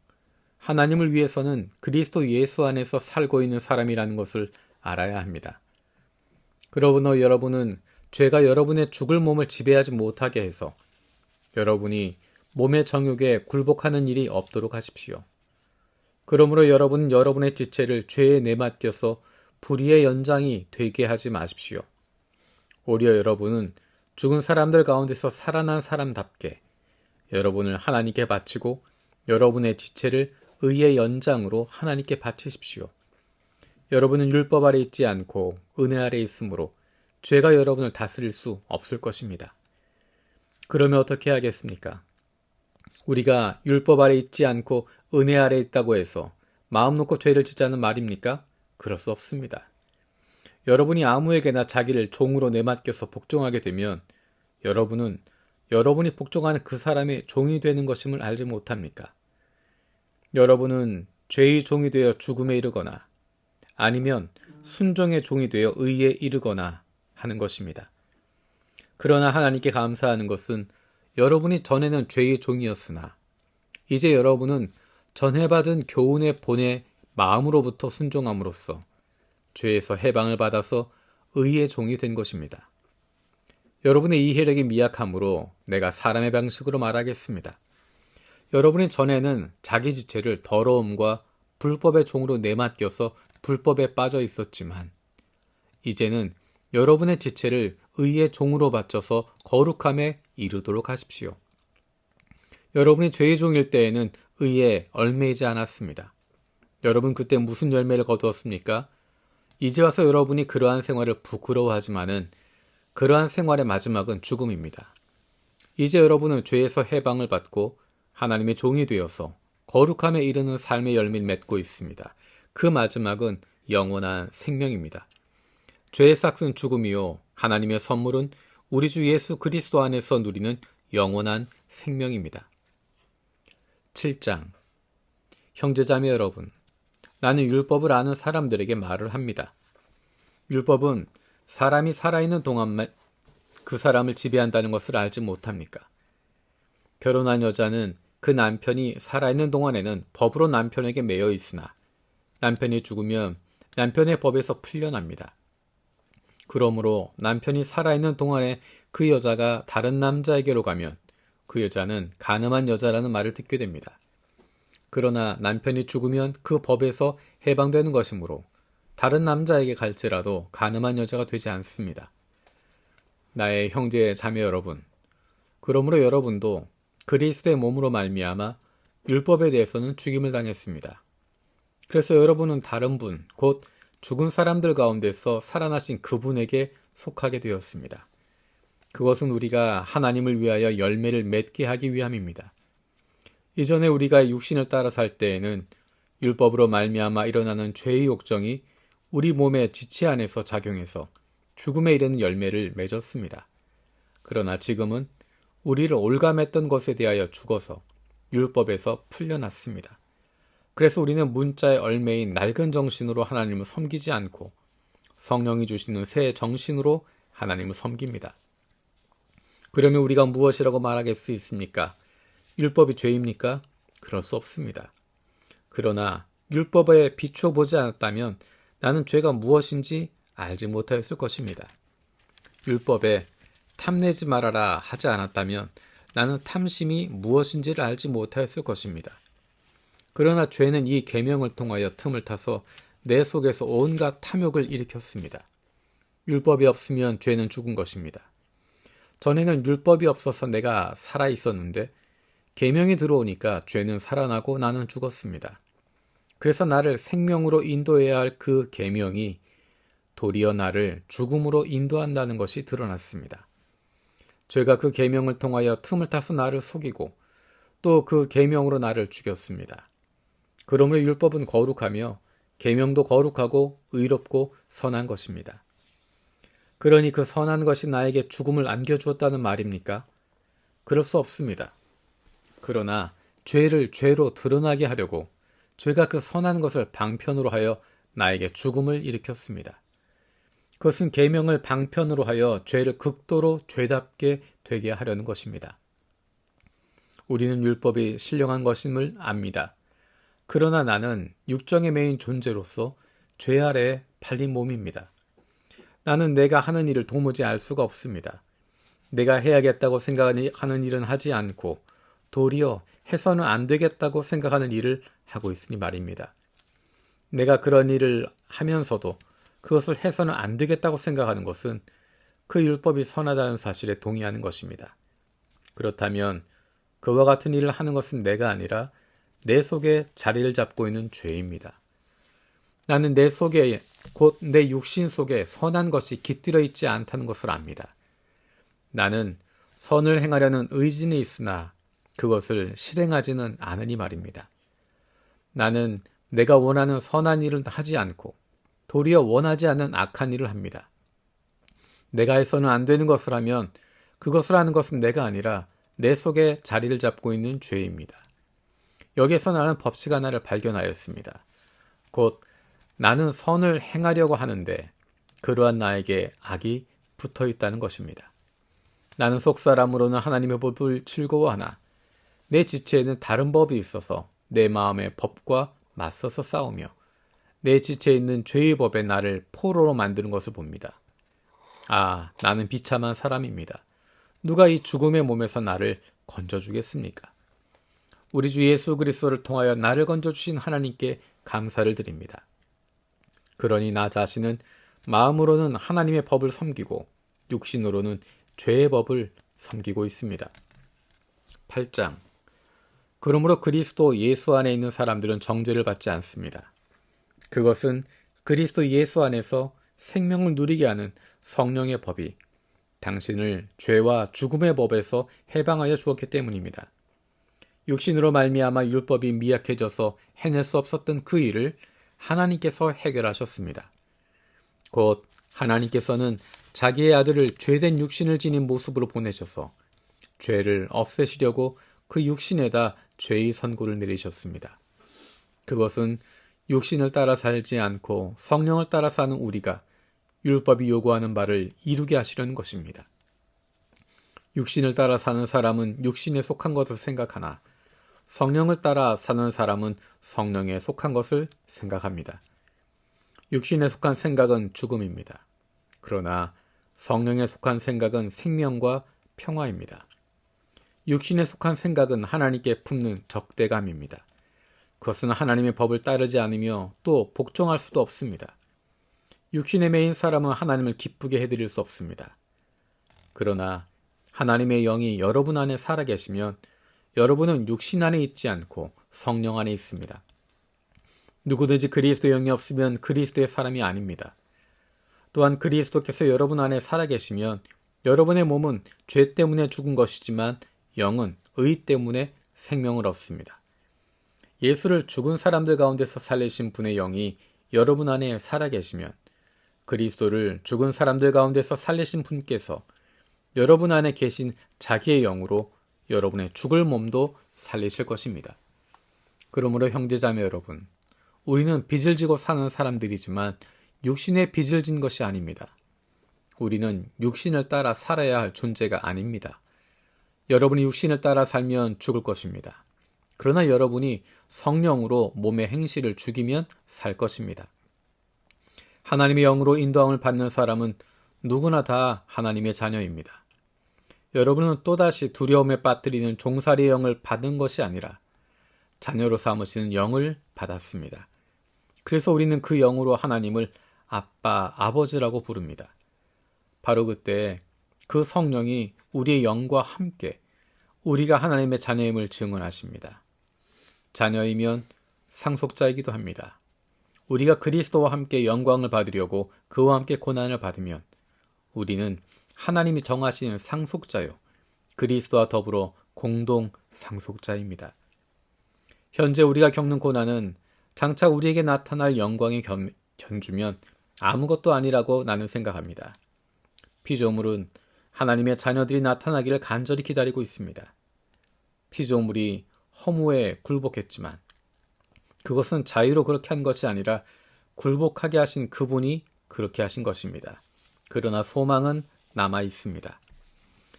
하나님을 위해서는 그리스도 예수 안에서 살고 있는 사람이라는 것을 알아야 합니다. 그러므로 여러분은 죄가 여러분의 죽을 몸을 지배하지 못하게 해서 여러분이 몸의 정욕에 굴복하는 일이 없도록 하십시오. 그러므로 여러분은 여러분의 지체를 죄에 내맡겨서 불의의 연장이 되게 하지 마십시오. 오히려 여러분은 죽은 사람들 가운데서 살아난 사람답게 여러분을 하나님께 바치고 여러분의 지체를 의의 연장으로 하나님께 바치십시오. 여러분은 율법 아래 있지 않고 은혜 아래 있으므로 죄가 여러분을 다스릴 수 없을 것입니다. 그러면 어떻게 하겠습니까? 우리가 율법 아래 있지 않고 은혜 아래 있다고 해서 마음 놓고 죄를 짓자는 말입니까? 그럴 수 없습니다. 여러분이 아무에게나 자기를 종으로 내맡겨서 복종하게 되면 여러분은 여러분이 복종하는 그 사람의 종이 되는 것임을 알지 못합니까? 여러분은 죄의 종이 되어 죽음에 이르거나 아니면 순종의 종이 되어 의에 이르거나 하는 것입니다. 그러나 하나님께 감사하는 것은 여러분이 전에는 죄의 종이었으나 이제 여러분은 전해 받은 교훈의 본의 마음으로부터 순종함으로써 죄에서 해방을 받아서 의의 종이 된 것입니다. 여러분의 이해력이 미약함으로 내가 사람의 방식으로 말하겠습니다. 여러분이 전에는 자기 지체를 더러움과 불법의 종으로 내맡겨서 불법에 빠져 있었지만 이제는 여러분의 지체를 의의 종으로 바쳐서 거룩함에 이르도록 하십시오. 여러분이 죄의 종일 때에는 의에 얽매이지 않았습니다. 여러분 그때 무슨 열매를 거두었습니까? 이제 와서 여러분이 그러한 생활을 부끄러워하지만은 그러한 생활의 마지막은 죽음입니다. 이제 여러분은 죄에서 해방을 받고 하나님의 종이 되어서 거룩함에 이르는 삶의 열매를 맺고 있습니다. 그 마지막은 영원한 생명입니다. 죄의 삭은 죽음이요 하나님의 선물은 우리 주 예수 그리스도 안에서 누리는 영원한 생명입니다. 7장 형제자매 여러분, 나는 율법을 아는 사람들에게 말을 합니다. 율법은 사람이 살아있는 동안만 그 사람을 지배한다는 것을 알지 못합니까? 결혼한 여자는 그 남편이 살아있는 동안에는 법으로 남편에게 매여 있으나 남편이 죽으면 남편의 법에서 풀려납니다. 그러므로 남편이 살아있는 동안에 그 여자가 다른 남자에게로 가면 그 여자는 간음한 여자라는 말을 듣게 됩니다. 그러나 남편이 죽으면 그 법에서 해방되는 것이므로 다른 남자에게 갈지라도 간음한 여자가 되지 않습니다. 나의 형제 자매 여러분, 그러므로 여러분도 그리스도의 몸으로 말미암아 율법에 대해서는 죽임을 당했습니다. 그래서 여러분은 다른 분, 곧 죽은 사람들 가운데서 살아나신 그분에게 속하게 되었습니다. 그것은 우리가 하나님을 위하여 열매를 맺게 하기 위함입니다. 이전에 우리가 육신을 따라 살 때에는 율법으로 말미암아 일어나는 죄의 욕정이 우리 몸의 지체 안에서 작용해서 죽음에 이르는 열매를 맺었습니다. 그러나 지금은 우리를 올감했던 것에 대하여 죽어서 율법에서 풀려났습니다. 그래서 우리는 문자의 얼매인 낡은 정신으로 하나님을 섬기지 않고 성령이 주시는 새 정신으로 하나님을 섬깁니다. 그러면 우리가 무엇이라고 말할 수 있습니까? 율법이 죄입니까? 그럴 수 없습니다. 그러나 율법에 비추어 보지 않았다면 나는 죄가 무엇인지 알지 못하였을 것입니다. 율법에 탐내지 말아라 하지 않았다면 나는 탐심이 무엇인지를 알지 못하였을 것입니다. 그러나 죄는 이 계명을 통하여 틈을 타서 내 속에서 온갖 탐욕을 일으켰습니다. 율법이 없으면 죄는 죽은 것입니다. 전에는 율법이 없어서 내가 살아 있었는데 계명이 들어오니까 죄는 살아나고 나는 죽었습니다. 그래서 나를 생명으로 인도해야 할 그 계명이 도리어 나를 죽음으로 인도한다는 것이 드러났습니다. 죄가 그 계명을 통하여 틈을 타서 나를 속이고 또 그 계명으로 나를 죽였습니다. 그러므로 율법은 거룩하며 계명도 거룩하고 의롭고 선한 것입니다. 그러니 그 선한 것이 나에게 죽음을 안겨주었다는 말입니까? 그럴 수 없습니다. 그러나 죄를 죄로 드러나게 하려고 죄가 그 선한 것을 방편으로 하여 나에게 죽음을 일으켰습니다. 그것은 계명을 방편으로 하여 죄를 극도로 죄답게 되게 하려는 것입니다. 우리는 율법이 신령한 것임을 압니다. 그러나 나는 육정에 매인 존재로서 죄 아래에 팔린 몸입니다. 나는 내가 하는 일을 도무지 알 수가 없습니다. 내가 해야겠다고 생각하는 일은 하지 않고 도리어 해서는 안 되겠다고 생각하는 일을 하고 있으니 말입니다. 내가 그런 일을 하면서도 그것을 해서는 안 되겠다고 생각하는 것은 그 율법이 선하다는 사실에 동의하는 것입니다. 그렇다면 그와 같은 일을 하는 것은 내가 아니라 내 속에 자리를 잡고 있는 죄입니다. 나는 내 속에 곧 내 육신 속에 선한 것이 깃들어 있지 않다는 것을 압니다. 나는 선을 행하려는 의지는 있으나 그것을 실행하지는 않으니 말입니다. 나는 내가 원하는 선한 일을 하지 않고 도리어 원하지 않는 악한 일을 합니다. 내가 해서는 안 되는 것을 하면 그것을 하는 것은 내가 아니라 내 속에 자리를 잡고 있는 죄입니다. 여기에서 나는 법칙 하나를 발견하였습니다. 곧 나는 선을 행하려고 하는데 그러한 나에게 악이 붙어 있다는 것입니다. 나는 속사람으로는 하나님의 법을 즐거워하나 내 지체에는 다른 법이 있어서 내 마음의 법과 맞서서 싸우며 내 지체에 있는 죄의 법에 나를 포로로 만드는 것을 봅니다. 아, 나는 비참한 사람입니다. 누가 이 죽음의 몸에서 나를 건져주겠습니까? 우리 주 예수 그리스도를 통하여 나를 건져주신 하나님께 감사를 드립니다. 그러니 나 자신은 마음으로는 하나님의 법을 섬기고 육신으로는 죄의 법을 섬기고 있습니다. 8장. 그러므로 그리스도 예수 안에 있는 사람들은 정죄를 받지 않습니다. 그것은 그리스도 예수 안에서 생명을 누리게 하는 성령의 법이 당신을 죄와 죽음의 법에서 해방하여 주었기 때문입니다. 육신으로 말미암아 율법이 미약해져서 해낼 수 없었던 그 일을 하나님께서 해결하셨습니다. 곧 하나님께서는 자기의 아들을 죄된 육신을 지닌 모습으로 보내셔서 죄를 없애시려고 그 육신에다 죄의 선고를 내리셨습니다. 그것은 육신을 따라 살지 않고 성령을 따라 사는 우리가 율법이 요구하는 바를 이루게 하시려는 것입니다. 육신을 따라 사는 사람은 육신에 속한 것을 생각하나 성령을 따라 사는 사람은 성령에 속한 것을 생각합니다. 육신에 속한 생각은 죽음입니다. 그러나 성령에 속한 생각은 생명과 평화입니다. 육신에 속한 생각은 하나님께 품는 적대감입니다. 그것은 하나님의 법을 따르지 않으며 또 복종할 수도 없습니다. 육신에 매인 사람은 하나님을 기쁘게 해드릴 수 없습니다. 그러나 하나님의 영이 여러분 안에 살아계시면 여러분은 육신 안에 있지 않고 성령 안에 있습니다. 누구든지 그리스도의 영이 없으면 그리스도의 사람이 아닙니다. 또한 그리스도께서 여러분 안에 살아계시면 여러분의 몸은 죄 때문에 죽은 것이지만 영은 의 때문에 생명을 얻습니다. 예수를 죽은 사람들 가운데서 살리신 분의 영이 여러분 안에 살아계시면 그리스도를 죽은 사람들 가운데서 살리신 분께서 여러분 안에 계신 자기의 영으로 여러분의 죽을 몸도 살리실 것입니다. 그러므로 형제자매 여러분, 우리는 빚을 지고 사는 사람들이지만 육신에 빚을 진 것이 아닙니다. 우리는 육신을 따라 살아야 할 존재가 아닙니다. 여러분이 육신을 따라 살면 죽을 것입니다. 그러나 여러분이 성령으로 몸의 행실을 죽이면 살 것입니다. 하나님의 영으로 인도함을 받는 사람은 누구나 다 하나님의 자녀입니다. 여러분은 또다시 두려움에 빠뜨리는 종살이의 영을 받은 것이 아니라 자녀로 삼으시는 영을 받았습니다. 그래서 우리는 그 영으로 하나님을 아빠, 아버지라고 부릅니다. 바로 그때 그 성령이 우리의 영과 함께 우리가 하나님의 자녀임을 증언하십니다. 자녀이면 상속자이기도 합니다. 우리가 그리스도와 함께 영광을 받으려고 그와 함께 고난을 받으면 우리는 하나님이 정하신 상속자요, 그리스도와 더불어 공동 상속자입니다. 현재 우리가 겪는 고난은 장차 우리에게 나타날 영광에 견주면 아무것도 아니라고 나는 생각합니다. 피조물은 하나님의 자녀들이 나타나기를 간절히 기다리고 있습니다. 피조물이 허무에 굴복했지만 그것은 자유로 그렇게 한 것이 아니라 굴복하게 하신 그분이 그렇게 하신 것입니다. 그러나 소망은 남아 있습니다.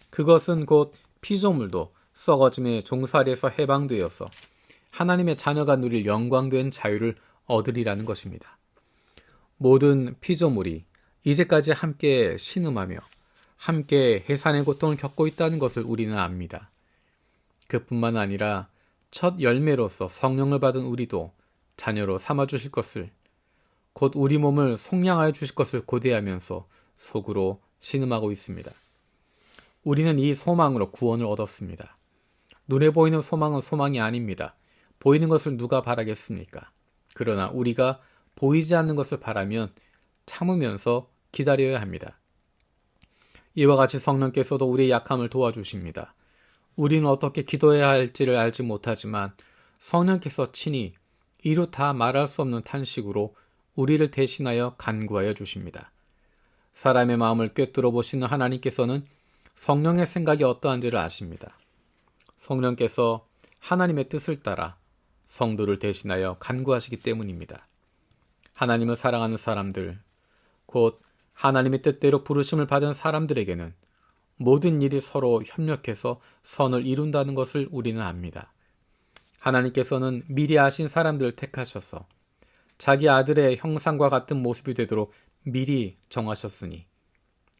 그것은 곧 피조물도 썩어짐의 종살이에서 해방되어서 하나님의 자녀가 누릴 영광된 자유를 얻으리라는 것입니다. 모든 피조물이 이제까지 함께 신음하며 함께 해산의 고통을 겪고 있다는 것을 우리는 압니다. 그뿐만 아니라 첫 열매로서 성령을 받은 우리도 자녀로 삼아주실 것을, 곧 우리 몸을 속량하여 주실 것을 고대하면서 속으로 신음하고 있습니다. 우리는 이 소망으로 구원을 얻었습니다. 눈에 보이는 소망은 소망이 아닙니다. 보이는 것을 누가 바라겠습니까? 그러나 우리가 보이지 않는 것을 바라면 참으면서 기다려야 합니다. 이와 같이 성령께서도 우리의 약함을 도와주십니다. 우리는 어떻게 기도해야 할지를 알지 못하지만 성령께서 친히 이루 다 말할 수 없는 탄식으로 우리를 대신하여 간구하여 주십니다. 사람의 마음을 꿰뚫어 보시는 하나님께서는 성령의 생각이 어떠한지를 아십니다. 성령께서 하나님의 뜻을 따라 성도를 대신하여 간구하시기 때문입니다. 하나님을 사랑하는 사람들, 곧 하나님의 뜻대로 부르심을 받은 사람들에게는 모든 일이 서로 협력해서 선을 이룬다는 것을 우리는 압니다. 하나님께서는 미리 아신 사람들을 택하셔서 자기 아들의 형상과 같은 모습이 되도록 미리 정하셨으니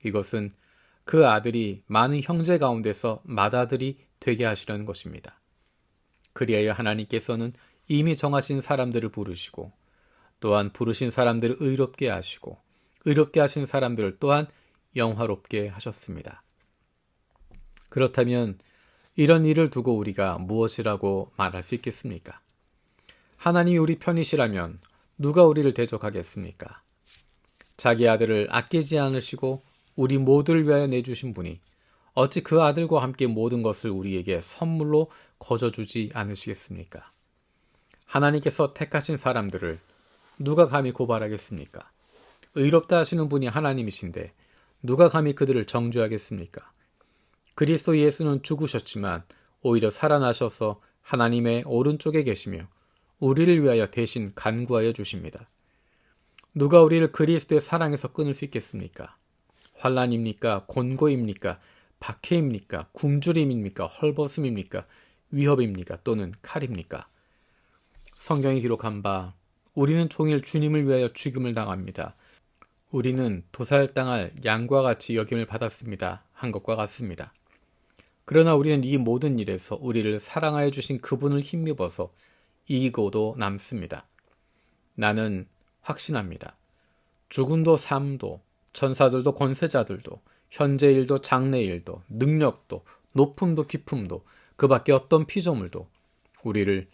이것은 그 아들이 많은 형제 가운데서 맏아들이 되게 하시려는 것입니다. 그리하여 하나님께서는 이미 정하신 사람들을 부르시고 또한 부르신 사람들을 의롭게 하시고 의롭게 하신 사람들을 또한 영화롭게 하셨습니다. 그렇다면 이런 일을 두고 우리가 무엇이라고 말할 수 있겠습니까? 하나님이 우리 편이시라면 누가 우리를 대적하겠습니까? 자기 아들을 아끼지 않으시고 우리 모두를 위하여 내주신 분이 어찌 그 아들과 함께 모든 것을 우리에게 선물로 거저주지 않으시겠습니까? 하나님께서 택하신 사람들을 누가 감히 고발하겠습니까? 의롭다 하시는 분이 하나님이신데 누가 감히 그들을 정죄하겠습니까? 그리스도 예수는 죽으셨지만 오히려 살아나셔서 하나님의 오른쪽에 계시며 우리를 위하여 대신 간구하여 주십니다. 누가 우리를 그리스도의 사랑에서 끊을 수 있겠습니까? 환난입니까? 곤고입니까? 박해입니까? 굶주림입니까? 헐벗음입니까? 위협입니까? 또는 칼입니까? 성경이 기록한 바 우리는 종일 주님을 위하여 죽임을 당합니다. 우리는 도살당할 양과 같이 여김을 받았습니다. 한 것과 같습니다. 그러나 우리는 이 모든 일에서 우리를 사랑하여 주신 그분을 힘입어서 이기고도 남습니다. 나는 확신합니다. 죽음도 삶도 천사들도 권세자들도 현재 일도 장래 일도 능력도 높음도 깊음도 그 밖에 어떤 피조물도 우리를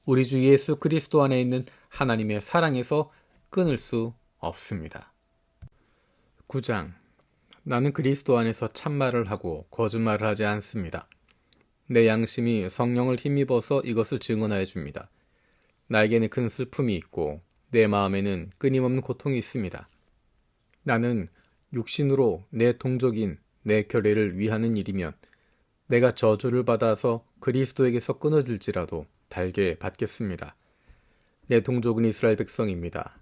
우리 주 예수 그리스도 안에 있는 하나님의 사랑에서 끊을 수 없습니다. 9장. 나는 그리스도 안에서 참말을 하고 거짓말을 하지 않습니다. 내 양심이 성령을 힘입어서 이것을 증언하여 줍니다. 나에게는 큰 슬픔이 있고 내 마음에는 끊임없는 고통이 있습니다. 나는 육신으로 내 동족인 내 결례를 위하는 일이면 내가 저주를 받아서 그리스도에게서 끊어질지라도 달게 받겠습니다. 내 동족은 이스라엘 백성입니다.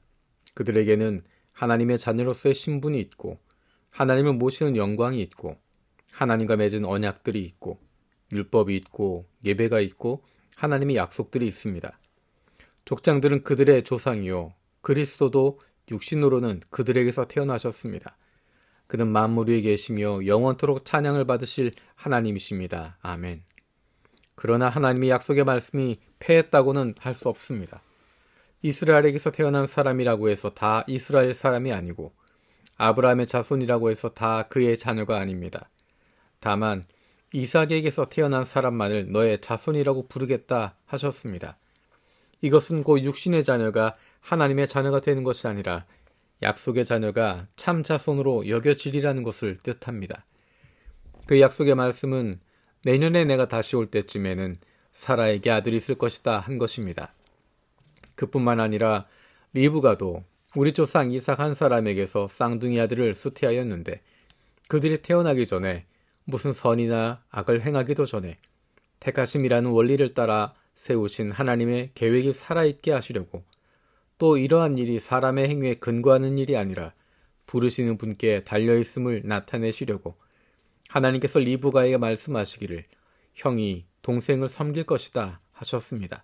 그들에게는 하나님의 자녀로서의 신분이 있고 하나님을 모시는 영광이 있고 하나님과 맺은 언약들이 있고 율법이 있고 예배가 있고 하나님의 약속들이 있습니다. 족장들은 그들의 조상이요 그리스도도 육신으로는 그들에게서 태어나셨습니다. 그는 만물 위에 계시며 영원토록 찬양을 받으실 하나님이십니다. 아멘. 그러나 하나님의 약속의 말씀이 패했다고는 할 수 없습니다. 이스라엘에게서 태어난 사람이라고 해서 다 이스라엘 사람이 아니고 아브라함의 자손이라고 해서 다 그의 자녀가 아닙니다. 다만 이삭에게서 태어난 사람만을 너의 자손이라고 부르겠다 하셨습니다. 이것은 곧 육신의 자녀가 하나님의 자녀가 되는 것이 아니라 약속의 자녀가 참 자손으로 여겨지리라는 것을 뜻합니다. 그 약속의 말씀은 내년에 내가 다시 올 때쯤에는 사라에게 아들이 있을 것이다 한 것입니다. 그뿐만 아니라 리브가도 우리 조상 이삭 한 사람에게서 쌍둥이 아들을 수태하였는데 그들이 태어나기 전에 무슨 선이나 악을 행하기도 전에 택하심이라는 원리를 따라 세우신 하나님의 계획이 살아있게 하시려고 또 이러한 일이 사람의 행위에 근거하는 일이 아니라 부르시는 분께 달려있음을 나타내시려고 하나님께서 리브가에게 말씀하시기를 형이 동생을 섬길 것이다 하셨습니다.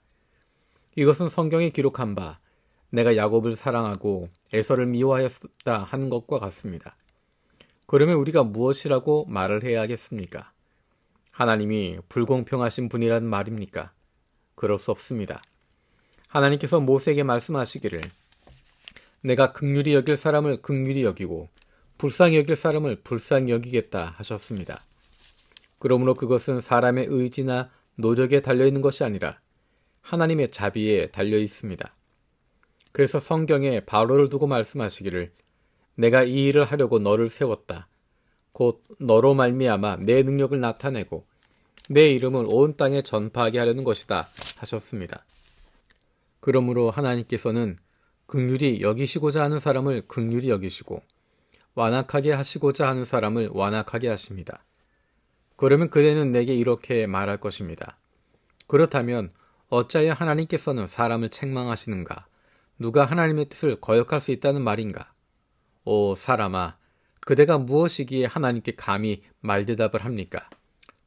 이것은 성경에 기록한 바 내가 야곱을 사랑하고 에서를 미워하였다 하는 것과 같습니다. 그러면 우리가 무엇이라고 말을 해야 하겠습니까? 하나님이 불공평하신 분이라는 말입니까? 그럴 수 없습니다. 하나님께서 모세에게 말씀하시기를 내가 긍휼히 여길 사람을 긍휼히 여기고 불쌍히 여길 사람을 불쌍히 여기겠다 하셨습니다. 그러므로 그것은 사람의 의지나 노력에 달려있는 것이 아니라 하나님의 자비에 달려 있습니다. 그래서 성경에 바로를 두고 말씀하시기를 내가 이 일을 하려고 너를 세웠다. 곧 너로 말미암아 내 능력을 나타내고 내 이름을 온 땅에 전파하게 하려는 것이다 하셨습니다. 그러므로 하나님께서는 긍휼히 여기시고자 하는 사람을 긍휼히 여기시고 완악하게 하시고자 하는 사람을 완악하게 하십니다. 그러면 그대는 내게 이렇게 말할 것입니다. 그렇다면 어찌하여 하나님께서는 사람을 책망하시는가? 누가 하나님의 뜻을 거역할 수 있다는 말인가? 오 사람아, 그대가 무엇이기에 하나님께 감히 말대답을 합니까?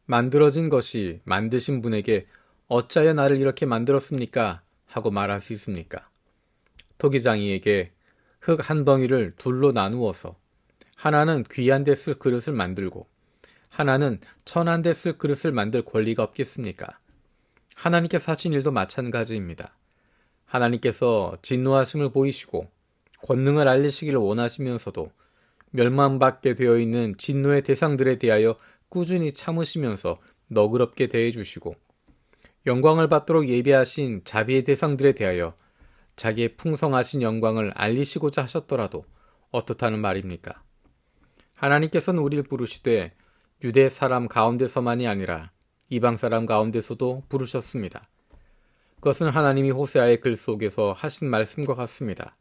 만들어진 것이 만드신 분에게 어찌하여 나를 이렇게 만들었습니까? 하고 말할 수 있습니까? 토기장이에게 흙 한 덩이를 둘로 나누어서 하나는 귀한 데 쓸 그릇을 만들고 하나는 천한 데 쓸 그릇을 만들 권리가 없겠습니까? 하나님께서 하신 일도 마찬가지입니다. 하나님께서 진노하심을 보이시고 권능을 알리시기를 원하시면서도 멸망받게 되어 있는 진노의 대상들에 대하여 꾸준히 참으시면서 너그럽게 대해주시고 영광을 받도록 예비하신 자비의 대상들에 대하여 자기의 풍성하신 영광을 알리시고자 하셨더라도 어떻다는 말입니까? 하나님께서는 우리를 부르시되 유대 사람 가운데서만이 아니라 이방 사람 가운데서도 부르셨습니다. 그것은 하나님이 호세아의 글 속에서 하신 말씀과 같습니다.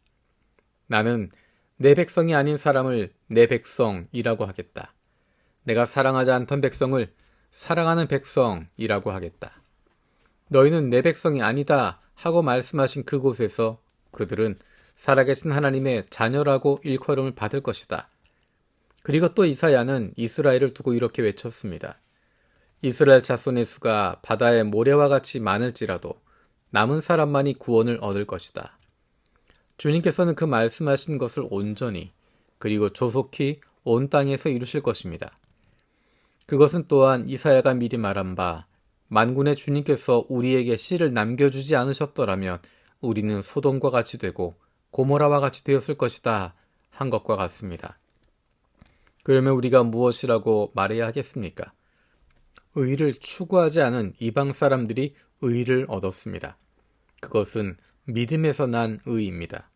나는 내 백성이 아닌 사람을 내 백성이라고 하겠다. 내가 사랑하지 않던 백성을 사랑하는 백성이라고 하겠다. 너희는 내 백성이 아니다 하고 말씀하신 그곳에서 그들은 살아계신 하나님의 자녀라고 일컬음을 받을 것이다. 그리고 또 이사야는 이스라엘을 두고 이렇게 외쳤습니다. 이스라엘 자손의 수가 바다의 모래와 같이 많을지라도 남은 사람만이 구원을 얻을 것이다. 주님께서는 그 말씀하신 것을 온전히 그리고 조속히 온 땅에서 이루실 것입니다. 그것은 또한 이사야가 미리 말한 바 만군의 주님께서 우리에게 씨를 남겨주지 않으셨더라면 우리는 소돔과 같이 되고 고모라와 같이 되었을 것이다 한 것과 같습니다. 그러면 우리가 무엇이라고 말해야 하겠습니까? 의를 추구하지 않은 이방 사람들이 의를 얻었습니다. 그것은 믿음에서 난 의입니다.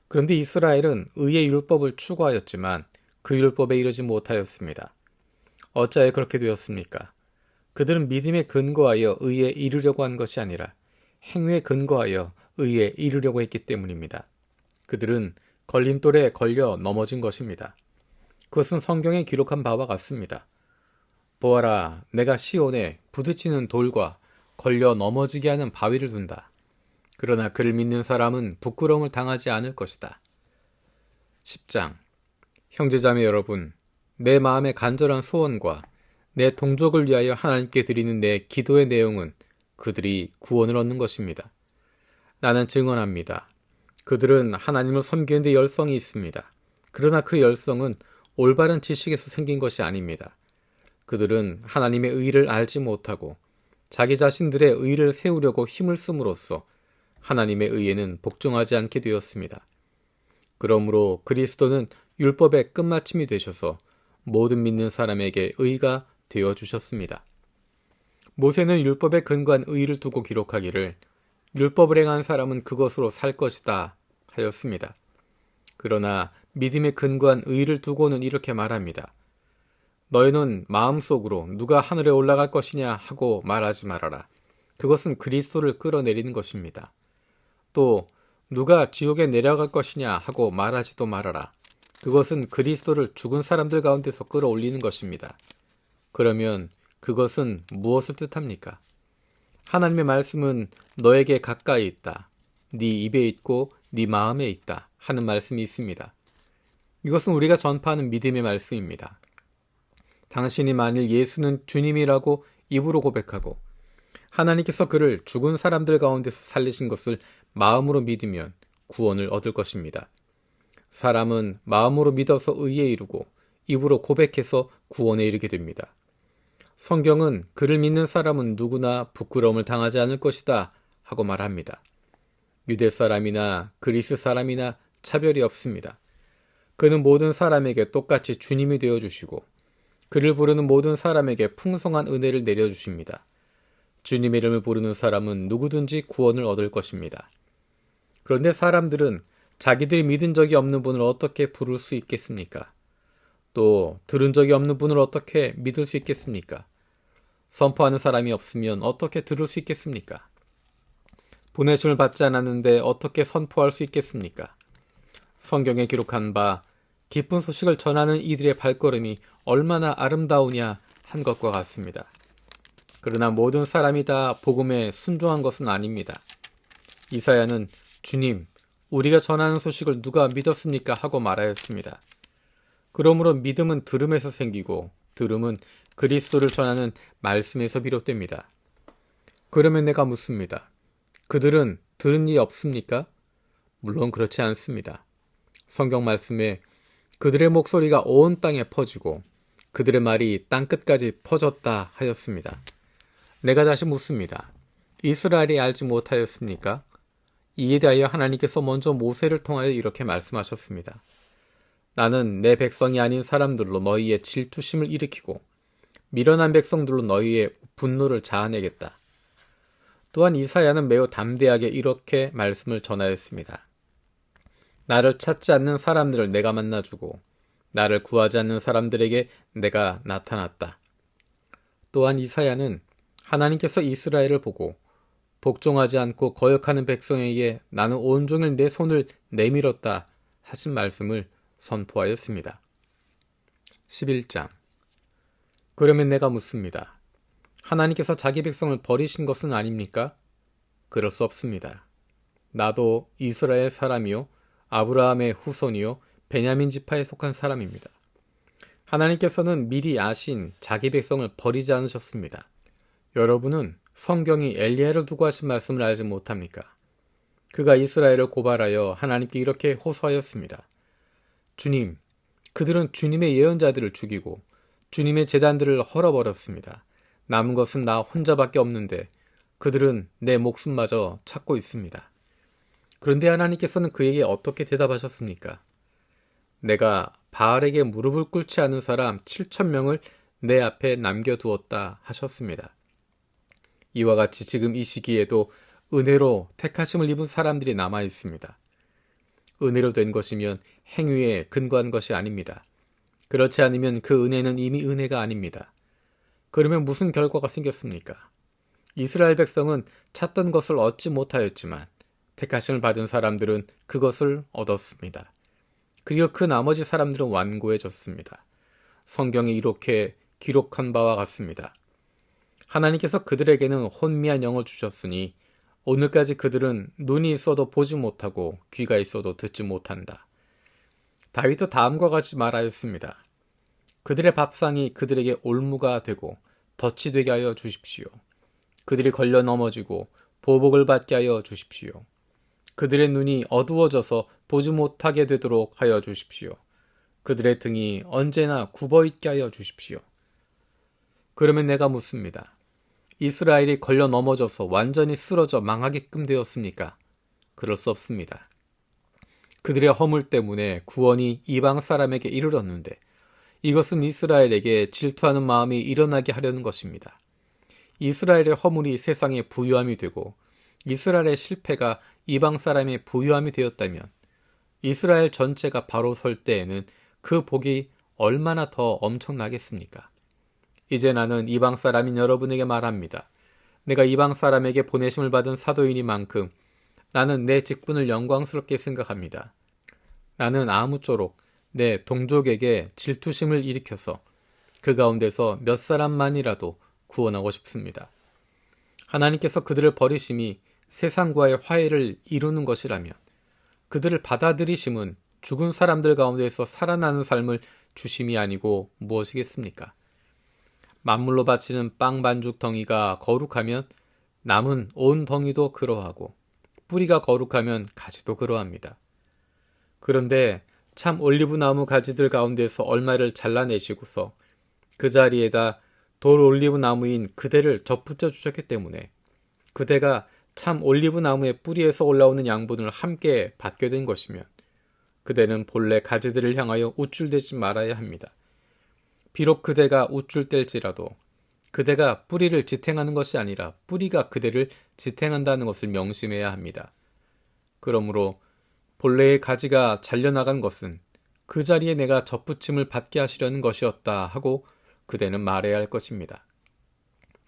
그런데 이스라엘은 의의 율법을 추구하였지만 그 율법에 이르지 못하였습니다. 어찌하여 그렇게 되었습니까? 그들은 믿음에 근거하여 의에 이르려고 한 것이 아니라 행위에 근거하여 의에 이르려고 했기 때문입니다. 그들은 걸림돌에 걸려 넘어진 것입니다. 그것은 성경에 기록한 바와 같습니다. 보아라, 내가 시온에 부딪히는 돌과 걸려 넘어지게 하는 바위를 둔다. 그러나 그를 믿는 사람은 부끄러움을 당하지 않을 것이다. 10장. 형제자매 여러분, 내 마음의 간절한 소원과 내 동족을 위하여 하나님께 드리는 내 기도의 내용은 그들이 구원을 얻는 것입니다. 나는 증언합니다. 그들은 하나님을 섬기는 데 열성이 있습니다. 그러나 그 열성은 올바른 지식에서 생긴 것이 아닙니다. 그들은 하나님의 의를 알지 못하고 자기 자신들의 의를 세우려고 힘을 씀으로써 하나님의 의에는 복종하지 않게 되었습니다. 그러므로 그리스도는 율법의 끝마침이 되셔서 모든 믿는 사람에게 의가 되어주셨습니다. 모세는 율법에 근거한 의를 두고 기록하기를 율법을 행한 사람은 그것으로 살 것이다 하였습니다. 그러나 믿음에 근거한 의를 두고는 이렇게 말합니다. 너희는 마음속으로 누가 하늘에 올라갈 것이냐 하고 말하지 말아라. 그것은 그리스도를 끌어내리는 것입니다. 또 누가 지옥에 내려갈 것이냐 하고 말하지도 말아라. 그것은 그리스도를 죽은 사람들 가운데서 끌어올리는 것입니다. 그러면 그것은 무엇을 뜻합니까? 하나님의 말씀은 너에게 가까이 있다. 네 입에 있고 네 마음에 있다 하는 말씀이 있습니다. 이것은 우리가 전파하는 믿음의 말씀입니다. 당신이 만일 예수는 주님이라고 입으로 고백하고 하나님께서 그를 죽은 사람들 가운데서 살리신 것을 마음으로 믿으면 구원을 얻을 것입니다. 사람은 마음으로 믿어서 의에 이르고 입으로 고백해서 구원에 이르게 됩니다. 성경은 그를 믿는 사람은 누구나 부끄러움을 당하지 않을 것이다 하고 말합니다. 유대 사람이나 그리스 사람이나 차별이 없습니다. 그는 모든 사람에게 똑같이 주님이 되어주시고 그를 부르는 모든 사람에게 풍성한 은혜를 내려주십니다. 주님의 이름을 부르는 사람은 누구든지 구원을 얻을 것입니다. 그런데 사람들은 자기들이 믿은 적이 없는 분을 어떻게 부를 수 있겠습니까? 또 들은 적이 없는 분을 어떻게 믿을 수 있겠습니까? 선포하는 사람이 없으면 어떻게 들을 수 있겠습니까? 보내심을 받지 않았는데 어떻게 선포할 수 있겠습니까? 성경에 기록한 바 기쁜 소식을 전하는 이들의 발걸음이 얼마나 아름다우냐 한 것과 같습니다. 그러나 모든 사람이 다 복음에 순종한 것은 아닙니다. 이사야는 주님, 우리가 전하는 소식을 누가 믿었습니까? 하고 말하였습니다. 그러므로 믿음은 들음에서 생기고 들음은 그리스도를 전하는 말씀에서 비롯됩니다. 그러면 내가 묻습니다. 그들은 들은 이 없습니까? 물론 그렇지 않습니다. 성경 말씀에 그들의 목소리가 온 땅에 퍼지고 그들의 말이 땅끝까지 퍼졌다 하였습니다. 내가 다시 묻습니다. 이스라엘이 알지 못하였습니까? 이에 대하여 하나님께서 먼저 모세를 통하여 이렇게 말씀하셨습니다. 나는 내 백성이 아닌 사람들로 너희의 질투심을 일으키고 미련한 백성들로 너희의 분노를 자아내겠다. 또한 이사야는 매우 담대하게 이렇게 말씀을 전하였습니다. 나를 찾지 않는 사람들을 내가 만나주고 나를 구하지 않는 사람들에게 내가 나타났다. 또한 이사야는 하나님께서 이스라엘을 보고 복종하지 않고 거역하는 백성에게 나는 온종일 내 손을 내밀었다 하신 말씀을 선포하였습니다. 11장. 그러면 내가 묻습니다. 하나님께서 자기 백성을 버리신 것은 아닙니까? 그럴 수 없습니다. 나도 이스라엘 사람이요 아브라함의 후손이요 베냐민 지파에 속한 사람입니다. 하나님께서는 미리 아신 자기 백성을 버리지 않으셨습니다. 여러분은 성경이 엘리야를 두고 하신 말씀을 알지 못합니까? 그가 이스라엘을 고발하여 하나님께 이렇게 호소하였습니다. 주님, 그들은 주님의 예언자들을 죽이고 주님의 제단들을 헐어버렸습니다. 남은 것은 나 혼자밖에 없는데 그들은 내 목숨마저 찾고 있습니다. 그런데 하나님께서는 그에게 어떻게 대답하셨습니까? 내가 바알에게 무릎을 꿇지 않은 사람 7,000명을 내 앞에 남겨두었다 하셨습니다. 이와 같이 지금 이 시기에도 은혜로 택하심을 입은 사람들이 남아 있습니다. 은혜로 된 것이면 행위에 근거한 것이 아닙니다. 그렇지 않으면 그 은혜는 이미 은혜가 아닙니다. 그러면 무슨 결과가 생겼습니까? 이스라엘 백성은 찾던 것을 얻지 못하였지만 택하심을 받은 사람들은 그것을 얻었습니다. 그리고 그 나머지 사람들은 완고해졌습니다. 성경이 이렇게 기록한 바와 같습니다. 하나님께서 그들에게는 혼미한 영을 주셨으니 오늘까지 그들은 눈이 있어도 보지 못하고 귀가 있어도 듣지 못한다. 다윗도 다음과 같이 말하였습니다. 그들의 밥상이 그들에게 올무가 되고 덫이 되게 하여 주십시오. 그들이 걸려 넘어지고 보복을 받게 하여 주십시오. 그들의 눈이 어두워져서 보지 못하게 되도록 하여 주십시오. 그들의 등이 언제나 굽어있게 하여 주십시오. 그러면 내가 묻습니다. 이스라엘이 걸려 넘어져서 완전히 쓰러져 망하게끔 되었습니까? 그럴 수 없습니다. 그들의 허물 때문에 구원이 이방 사람에게 이르렀는데 이것은 이스라엘에게 질투하는 마음이 일어나게 하려는 것입니다. 이스라엘의 허물이 세상의 부유함이 되고 이스라엘의 실패가 이방 사람의 부유함이 되었다면 이스라엘 전체가 바로 설 때에는 그 복이 얼마나 더 엄청나겠습니까? 이제 나는 이방 사람인 여러분에게 말합니다. 내가 이방 사람에게 보내심을 받은 사도이니만큼 나는 내 직분을 영광스럽게 생각합니다. 나는 아무쪼록 내 동족에게 질투심을 일으켜서 그 가운데서 몇 사람만이라도 구원하고 싶습니다. 하나님께서 그들을 버리심이 세상과의 화해를 이루는 것이라면 그들을 받아들이심은 죽은 사람들 가운데서 살아나는 삶을 주심이 아니고 무엇이겠습니까? 만물로 바치는 빵 반죽 덩이가 거룩하면 남은 온 덩이도 그러하고 뿌리가 거룩하면 가지도 그러합니다. 그런데 참 올리브나무 가지들 가운데서 얼마를 잘라내시고서 그 자리에다 돌 올리브나무인 그대를 접붙여 주셨기 때문에 그대가 참 올리브나무의 뿌리에서 올라오는 양분을 함께 받게 된 것이면 그대는 본래 가지들을 향하여 우쭐대지 말아야 합니다. 비록 그대가 우쭐댈지라도 그대가 뿌리를 지탱하는 것이 아니라 뿌리가 그대를 지탱한다는 것을 명심해야 합니다. 그러므로 본래의 가지가 잘려나간 것은 그 자리에 내가 접붙임을 받게 하시려는 것이었다 하고 그대는 말해야 할 것입니다.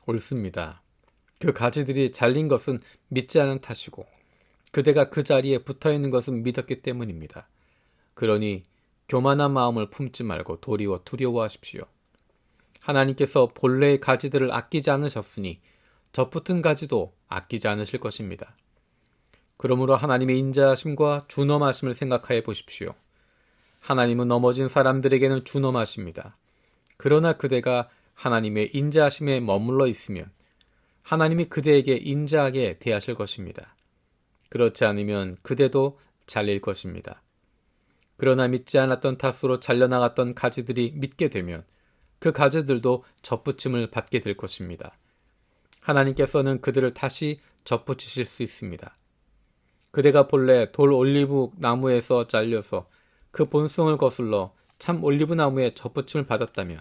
옳습니다. 그 가지들이 잘린 것은 믿지 않은 탓이고 그대가 그 자리에 붙어있는 것은 믿었기 때문입니다. 그러니 교만한 마음을 품지 말고 도리어 두려워하십시오. 하나님께서 본래의 가지들을 아끼지 않으셨으니 접붙은 가지도 아끼지 않으실 것입니다. 그러므로 하나님의 인자하심과 준엄하심을 생각해 보십시오. 하나님은 넘어진 사람들에게는 준엄하십니다. 그러나 그대가 하나님의 인자하심에 머물러 있으면 하나님이 그대에게 인자하게 대하실 것입니다. 그렇지 않으면 그대도 잘릴 것입니다. 그러나 믿지 않았던 탓으로 잘려나갔던 가지들이 믿게 되면 그 가지들도 접붙임을 받게 될 것입니다. 하나님께서는 그들을 다시 접붙이실 수 있습니다. 그대가 본래 돌 올리브 나무에서 잘려서 그 본성을 거슬러 참 올리브 나무에 접붙임을 받았다면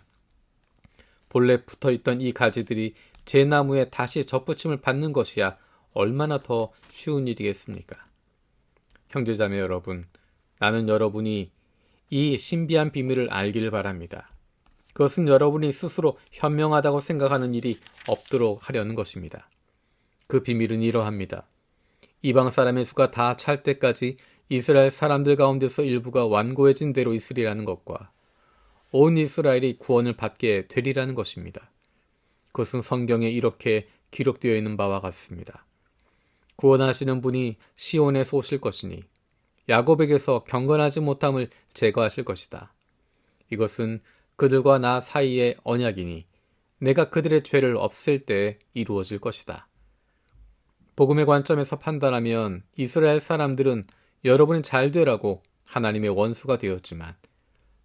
본래 붙어있던 이 가지들이 제 나무에 다시 접붙임을 받는 것이야 얼마나 더 쉬운 일이겠습니까? 형제자매 여러분, 나는 여러분이 이 신비한 비밀을 알기를 바랍니다. 그것은 여러분이 스스로 현명하다고 생각하는 일이 없도록 하려는 것입니다. 그 비밀은 이러합니다. 이방 사람의 수가 다 찰 때까지 이스라엘 사람들 가운데서 일부가 완고해진 대로 있으리라는 것과 온 이스라엘이 구원을 받게 되리라는 것입니다. 그것은 성경에 이렇게 기록되어 있는 바와 같습니다. 구원하시는 분이 시온에서 오실 것이니 야곱에게서 경건하지 못함을 제거하실 것이다. 이것은 그들과 나 사이의 언약이니 내가 그들의 죄를 없앨 때 이루어질 것이다. 복음의 관점에서 판단하면 이스라엘 사람들은 여러분이 잘 되라고 하나님의 원수가 되었지만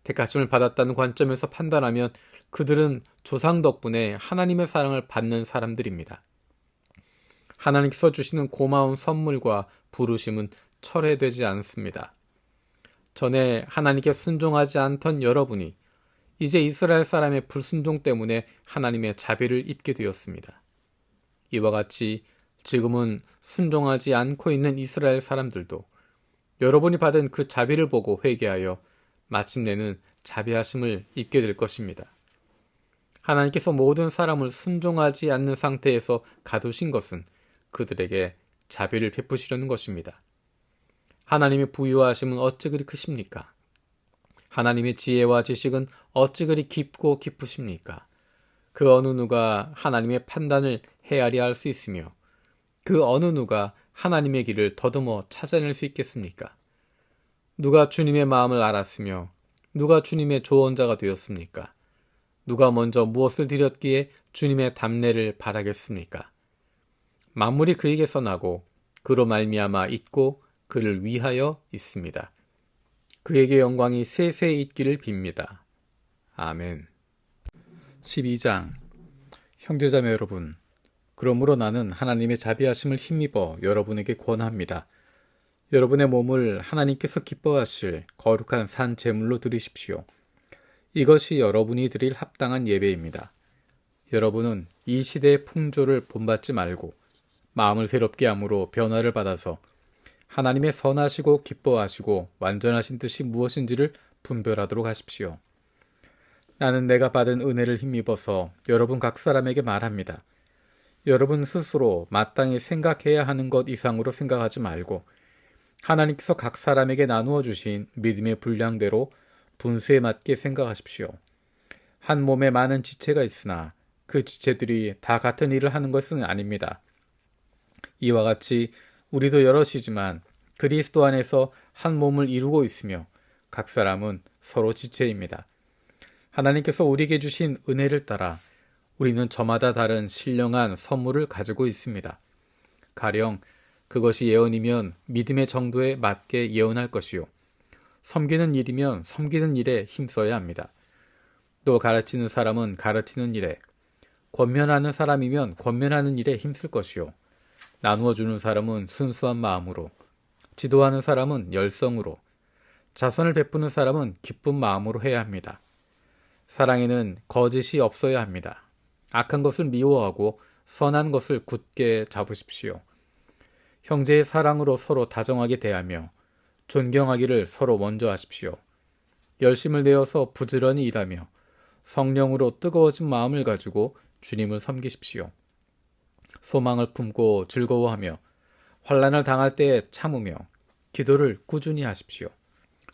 택하심을 받았다는 관점에서 판단하면 그들은 조상 덕분에 하나님의 사랑을 받는 사람들입니다. 하나님께서 주시는 고마운 선물과 부르심은 철회되지 않습니다. 전에 하나님께 순종하지 않던 여러분이 이제 이스라엘 사람의 불순종 때문에 하나님의 자비를 입게 되었습니다. 이와 같이 지금은 순종하지 않고 있는 이스라엘 사람들도 여러분이 받은 그 자비를 보고 회개하여 마침내는 자비하심을 입게 될 것입니다. 하나님께서 모든 사람을 순종하지 않는 상태에서 가두신 것은 그들에게 자비를 베푸시려는 것입니다. 하나님의 부유하심은 어찌 그리 크십니까? 하나님의 지혜와 지식은 어찌 그리 깊고 깊으십니까? 그 어느 누가 하나님의 판단을 헤아려 할 수 있으며 그 어느 누가 하나님의 길을 더듬어 찾아낼 수 있겠습니까? 누가 주님의 마음을 알았으며 누가 주님의 조언자가 되었습니까? 누가 먼저 무엇을 드렸기에 주님의 답례를 바라겠습니까? 만물이 그에게서 나고 그로 말미암아 있고 그를 위하여 있습니다. 그에게 영광이 세세히 있기를 빕니다. 아멘. 12장. 형제자매 여러분, 그러므로 나는 하나님의 자비하심을 힘입어 여러분에게 권합니다. 여러분의 몸을 하나님께서 기뻐하실 거룩한 산 제물로 드리십시오. 이것이 여러분이 드릴 합당한 예배입니다. 여러분은 이 시대의 풍조를 본받지 말고 마음을 새롭게 함으로 변화를 받아서 하나님의 선하시고 기뻐하시고 완전하신 뜻이 무엇인지를 분별하도록 하십시오. 나는 내가 받은 은혜를 힘입어서 여러분 각 사람에게 말합니다. 여러분 스스로 마땅히 생각해야 하는 것 이상으로 생각하지 말고 하나님께서 각 사람에게 나누어 주신 믿음의 분량대로 분수에 맞게 생각하십시오. 한 몸에 많은 지체가 있으나 그 지체들이 다 같은 일을 하는 것은 아닙니다. 이와 같이 우리도 여럿이지만 그리스도 안에서 한 몸을 이루고 있으며 각 사람은 서로 지체입니다. 하나님께서 우리에게 주신 은혜를 따라 우리는 저마다 다른 신령한 선물을 가지고 있습니다. 가령 그것이 예언이면 믿음의 정도에 맞게 예언할 것이요. 섬기는 일이면 섬기는 일에 힘써야 합니다. 또 가르치는 사람은 가르치는 일에, 권면하는 사람이면 권면하는 일에 힘쓸 것이요. 나누어 주는 사람은 순수한 마음으로, 지도하는 사람은 열성으로, 자선을 베푸는 사람은 기쁜 마음으로 해야 합니다. 사랑에는 거짓이 없어야 합니다. 악한 것을 미워하고 선한 것을 굳게 잡으십시오. 형제의 사랑으로 서로 다정하게 대하며 존경하기를 서로 먼저 하십시오. 열심을 내어서 부지런히 일하며 성령으로 뜨거워진 마음을 가지고 주님을 섬기십시오. 소망을 품고 즐거워하며 환난을 당할 때에 참으며 기도를 꾸준히 하십시오.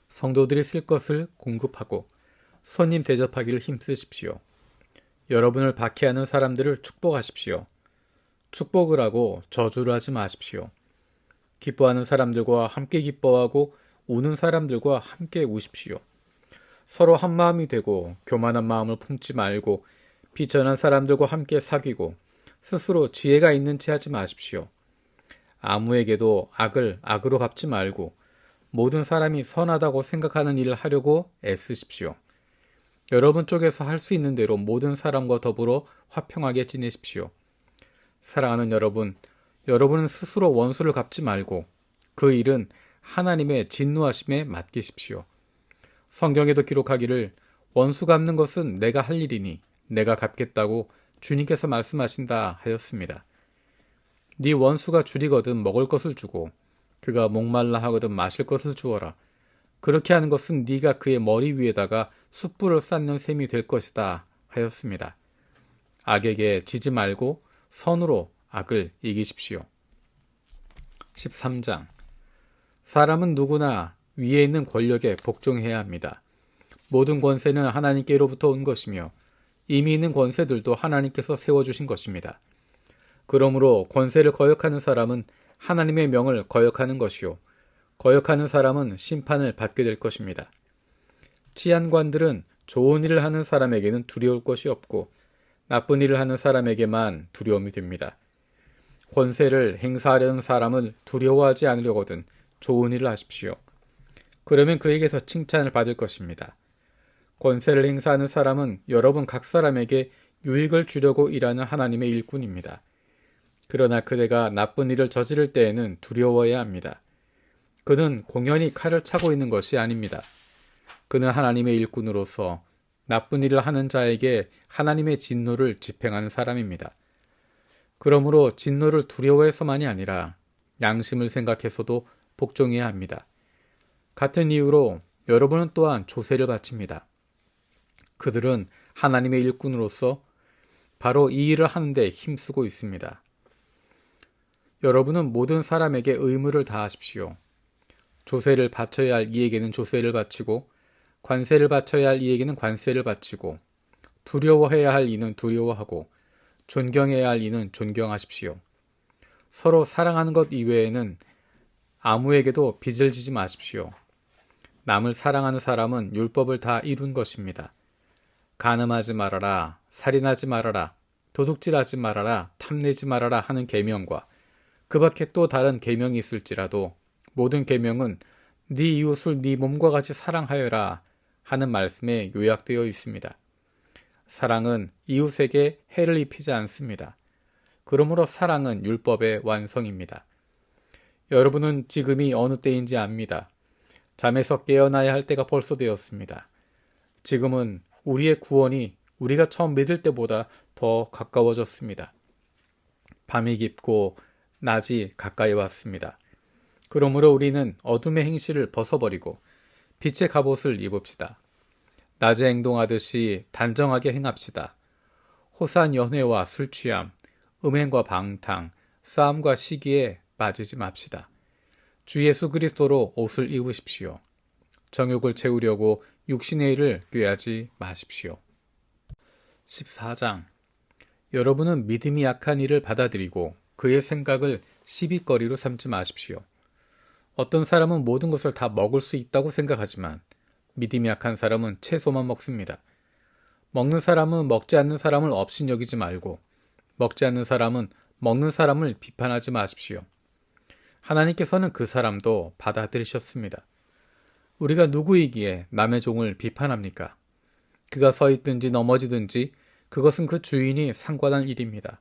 성도들이 쓸 것을 공급하고 손님 대접하기를 힘쓰십시오. 여러분을 박해하는 사람들을 축복하십시오. 축복을 하고 저주를 하지 마십시오. 기뻐하는 사람들과 함께 기뻐하고 우는 사람들과 함께 우십시오. 서로 한 마음이 되고 교만한 마음을 품지 말고 비천한 사람들과 함께 사귀고 스스로 지혜가 있는 채 하지 마십시오. 아무에게도 악을 악으로 갚지 말고 모든 사람이 선하다고 생각하는 일을 하려고 애쓰십시오. 여러분 쪽에서 할 수 있는 대로 모든 사람과 더불어 화평하게 지내십시오. 사랑하는 여러분, 여러분은 스스로 원수를 갚지 말고 그 일은 하나님의 진노하심에 맡기십시오. 성경에도 기록하기를 원수 갚는 것은 내가 할 일이니 내가 갚겠다고 주님께서 말씀하신다 하였습니다. 네 원수가 줄이거든 먹을 것을 주고 그가 목말라 하거든 마실 것을 주어라. 그렇게 하는 것은 네가 그의 머리 위에다가 숯불을 쌓는 셈이 될 것이다 하였습니다. 악에게 지지 말고 선으로 악을 이기십시오. 13장. 사람은 누구나 위에 있는 권력에 복종해야 합니다. 모든 권세는 하나님께로부터 온 것이며 이미 있는 권세들도 하나님께서 세워주신 것입니다. 그러므로 권세를 거역하는 사람은 하나님의 명을 거역하는 것이요. 거역하는 사람은 심판을 받게 될 것입니다. 치안관들은 좋은 일을 하는 사람에게는 두려울 것이 없고 나쁜 일을 하는 사람에게만 두려움이 됩니다. 권세를 행사하려는 사람을 두려워하지 않으려거든 좋은 일을 하십시오. 그러면 그에게서 칭찬을 받을 것입니다. 권세를 행사하는 사람은 여러분 각 사람에게 유익을 주려고 일하는 하나님의 일꾼입니다. 그러나 그대가 나쁜 일을 저지를 때에는 두려워해야 합니다. 그는 공연히 칼을 차고 있는 것이 아닙니다. 그는 하나님의 일꾼으로서 나쁜 일을 하는 자에게 하나님의 진노를 집행하는 사람입니다. 그러므로 진노를 두려워해서만이 아니라 양심을 생각해서도 복종해야 합니다. 같은 이유로 여러분은 또한 조세를 바칩니다. 그들은 하나님의 일꾼으로서 바로 이 일을 하는데 힘쓰고 있습니다. 여러분은 모든 사람에게 의무를 다하십시오. 조세를 바쳐야 할 이에게는 조세를 바치고 관세를 바쳐야 할 이에게는 관세를 바치고 두려워해야 할 이는 두려워하고 존경해야 할 이는 존경하십시오. 서로 사랑하는 것 이외에는 아무에게도 빚을 지지 마십시오. 남을 사랑하는 사람은 율법을 다 이룬 것입니다. 간음하지 말아라, 살인하지 말아라, 도둑질하지 말아라, 탐내지 말아라 하는 계명과 그 밖에 또 다른 계명이 있을지라도 모든 계명은 네 이웃을 네 몸과 같이 사랑하여라 하는 말씀에 요약되어 있습니다. 사랑은 이웃에게 해를 입히지 않습니다. 그러므로 사랑은 율법의 완성입니다. 여러분은 지금이 어느 때인지 압니다. 잠에서 깨어나야 할 때가 벌써 되었습니다. 지금은 우리의 구원이 우리가 처음 믿을 때보다 더 가까워졌습니다. 밤이 깊고 낮이 가까이 왔습니다. 그러므로 우리는 어둠의 행실을 벗어버리고 빛의 갑옷을 입읍시다. 낮에 행동하듯이 단정하게 행합시다. 호산 연회와 술취함, 음행과 방탕, 싸움과 시기에 빠지지 맙시다. 주 예수 그리스도로 옷을 입으십시오. 정욕을 채우려고 육신의 일을 꾀하지 마십시오. 14장. 여러분은 믿음이 약한 이를 받아들이고 그의 생각을 시비거리로 삼지 마십시오. 어떤 사람은 모든 것을 다 먹을 수 있다고 생각하지만 믿음이 약한 사람은 채소만 먹습니다. 먹는 사람은 먹지 않는 사람을 업신여기지 말고 먹지 않는 사람은 먹는 사람을 비판하지 마십시오. 하나님께서는 그 사람도 받아들이셨습니다. 우리가 누구이기에 남의 종을 비판합니까? 그가 서 있든지 넘어지든지 그것은 그 주인이 상관한 일입니다.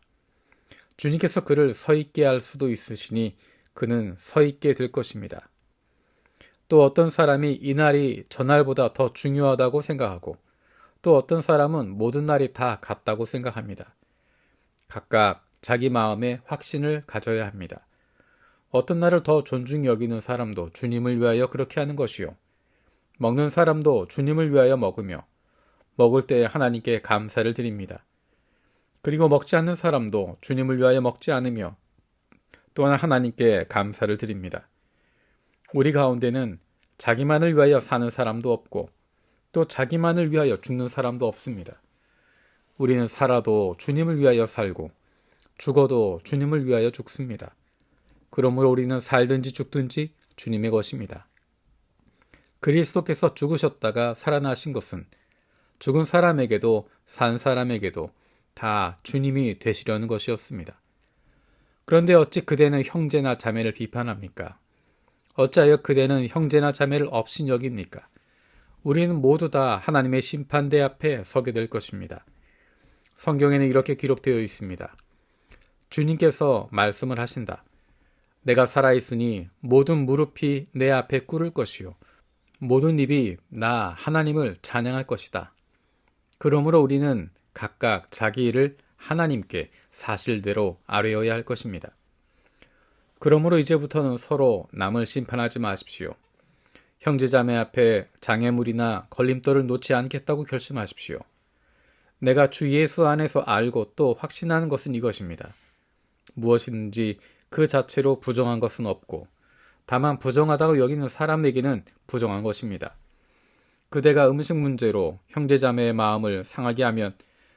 주님께서 그를 서 있게 할 수도 있으시니 그는 서 있게 될 것입니다. 또 어떤 사람이 이날이 전날보다 더 중요하다고 생각하고 또 어떤 사람은 모든 날이 다 같다고 생각합니다. 각각 자기 마음에 확신을 가져야 합니다. 어떤 날을 더 존중히 여기는 사람도 주님을 위하여 그렇게 하는 것이요. 먹는 사람도 주님을 위하여 먹으며 먹을 때 하나님께 감사를 드립니다. 그리고 먹지 않는 사람도 주님을 위하여 먹지 않으며 또한 하나님께 감사를 드립니다. 우리 가운데는 자기만을 위하여 사는 사람도 없고 또 자기만을 위하여 죽는 사람도 없습니다. 우리는 살아도 주님을 위하여 살고 죽어도 주님을 위하여 죽습니다. 그러므로 우리는 살든지 죽든지 주님의 것입니다. 그리스도께서 죽으셨다가 살아나신 것은 죽은 사람에게도 산 사람에게도 다 주님이 되시려는 것이었습니다. 그런데 어찌 그대는 형제나 자매를 비판합니까? 어찌하여 그대는 형제나 자매를 업신여깁니까? 우리는 모두 다 하나님의 심판대 앞에 서게 될 것입니다. 성경에는 이렇게 기록되어 있습니다. 주님께서 말씀을 하신다. 내가 살아있으니 모든 무릎이 내 앞에 꿇을 것이요 모든 입이 나 하나님을 찬양할 것이다. 그러므로 우리는 각각 자기 일을 하나님께 사실대로 아뢰어야 할 것입니다. 그러므로 이제부터는 서로 남을 심판하지 마십시오. 형제자매 앞에 장애물이나 걸림돌을 놓지 않겠다고 결심하십시오. 내가 주 예수 안에서 알고 또 확신하는 것은 이것입니다. 무엇이든지 그 자체로 부정한 것은 없고 다만 부정하다고 여기는 사람에게는 부정한 것입니다. 그대가 음식 문제로 형제자매의 마음을 상하게 하면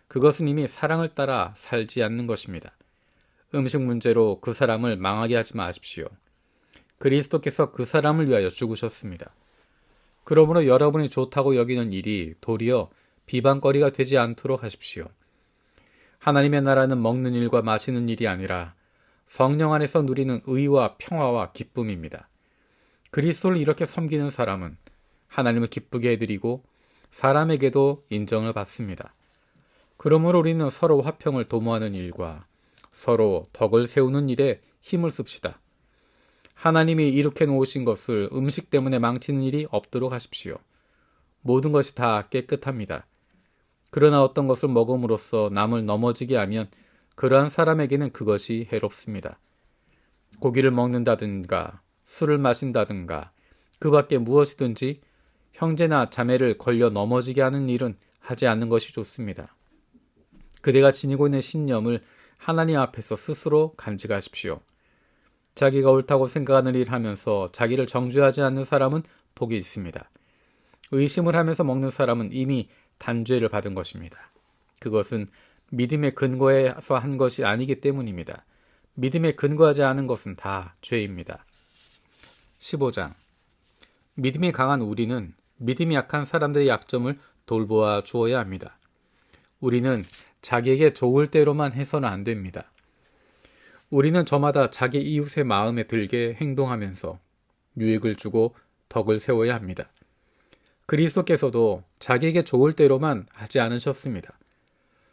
그것은 이미 사랑을 따라 살지 않는 것입니다. 음식 문제로 그 사람을 망하게 하지 마십시오. 그리스도께서 그 사람을 위하여 죽으셨습니다. 그러므로 여러분이 좋다고 여기는 일이 도리어 비방거리가 되지 않도록 하십시오. 하나님의 나라는 먹는 일과 마시는 일이 아니라 성령 안에서 누리는 의와 평화와 기쁨입니다. 그리스도를 이렇게 섬기는 사람은 하나님을 기쁘게 해드리고 사람에게도 인정을 받습니다. 그러므로 우리는 서로 화평을 도모하는 일과 서로 덕을 세우는 일에 힘을 씁시다. 하나님이 이렇게 놓으신 것을 음식 때문에 망치는 일이 없도록 하십시오. 모든 것이 다 깨끗합니다. 그러나 어떤 것을 먹음으로써 남을 넘어지게 하면 그러한 사람에게는 그것이 해롭습니다. 고기를 먹는다든가 술을 마신다든가 그 밖에 무엇이든지 형제나 자매를 걸려 넘어지게 하는 일은 하지 않는 것이 좋습니다. 그대가 지니고 있는 신념을 하나님 앞에서 스스로 간직하십시오. 자기가 옳다고 생각하는 일을 하면서 자기를 정죄하지 않는 사람은 복이 있습니다. 의심을 하면서 먹는 사람은 이미 단죄를 받은 것입니다. 그것은 믿음의 근거에서 한 것이 아니기 때문입니다. 믿음에 근거하지 않은 것은 다 죄입니다. 15장. 믿음이 강한 우리는 믿음이 약한 사람들의 약점을 돌보아 주어야 합니다. 우리는 자기에게 좋을 대로만 해서는 안 됩니다. 우리는 저마다 자기 이웃의 마음에 들게 행동하면서 유익을 주고 덕을 세워야 합니다. 그리스도께서도 자기에게 좋을 대로만 하지 않으셨습니다.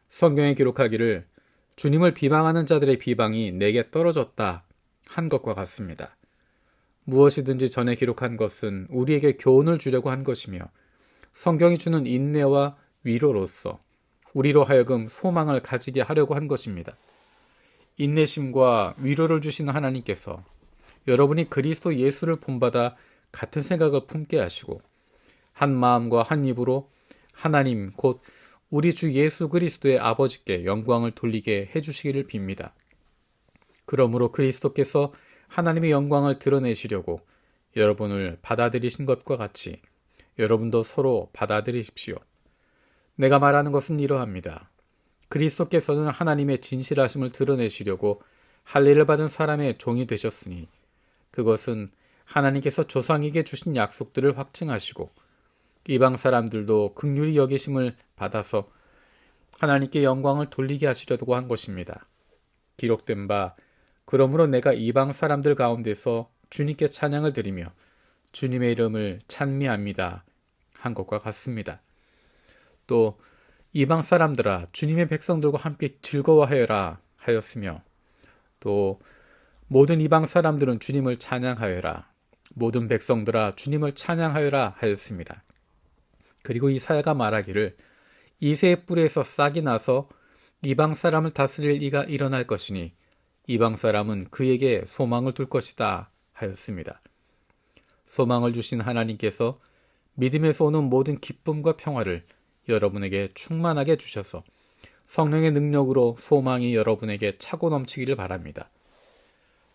성경에 기록하기를 주님을 비방하는 자들의 비방이 내게 떨어졌다 한 것과 같습니다. 무엇이든지 전에 기록한 것은 우리에게 교훈을 주려고 한 것이며 성경이 주는 인내와 위로로서 우리로 하여금 소망을 가지게 하려고 한 것입니다. 인내심과 위로를 주시는 하나님께서 여러분이 그리스도 예수를 본받아 같은 생각을 품게 하시고 한 마음과 한 입으로 하나님 곧 우리 주 예수 그리스도의 아버지께 영광을 돌리게 해주시기를 빕니다. 그러므로 그리스도께서 하나님의 영광을 드러내시려고 여러분을 받아들이신 것과 같이 여러분도 서로 받아들이십시오. 내가 말하는 것은 이러합니다. 그리스도께서는 하나님의 진실하심을 드러내시려고 할례를 받은 사람의 종이 되셨으니 그것은 하나님께서 조상에게 주신 약속들을 확증하시고 이방 사람들도 긍휼히 여기심을 받아서 하나님께 영광을 돌리게 하시려고 한 것입니다. 기록된 바 그러므로 내가 이방 사람들 가운데서 주님께 찬양을 드리며 주님의 이름을 찬미합니다 한 것과 같습니다. 또 이방 사람들아 주님의 백성들과 함께 즐거워하여라 하였으며 또 모든 이방 사람들은 주님을 찬양하여라 모든 백성들아 주님을 찬양하여라 하였습니다. 그리고 이사야가 말하기를 이새의 뿔에서 싹이 나서 이방 사람을 다스릴 이가 일어날 것이니 이방 사람은 그에게 소망을 둘 것이다 하였습니다. 소망을 주신 하나님께서 믿음에서 오는 모든 기쁨과 평화를 여러분에게 충만하게 주셔서 성령의 능력으로 소망이 여러분에게 차고 넘치기를 바랍니다.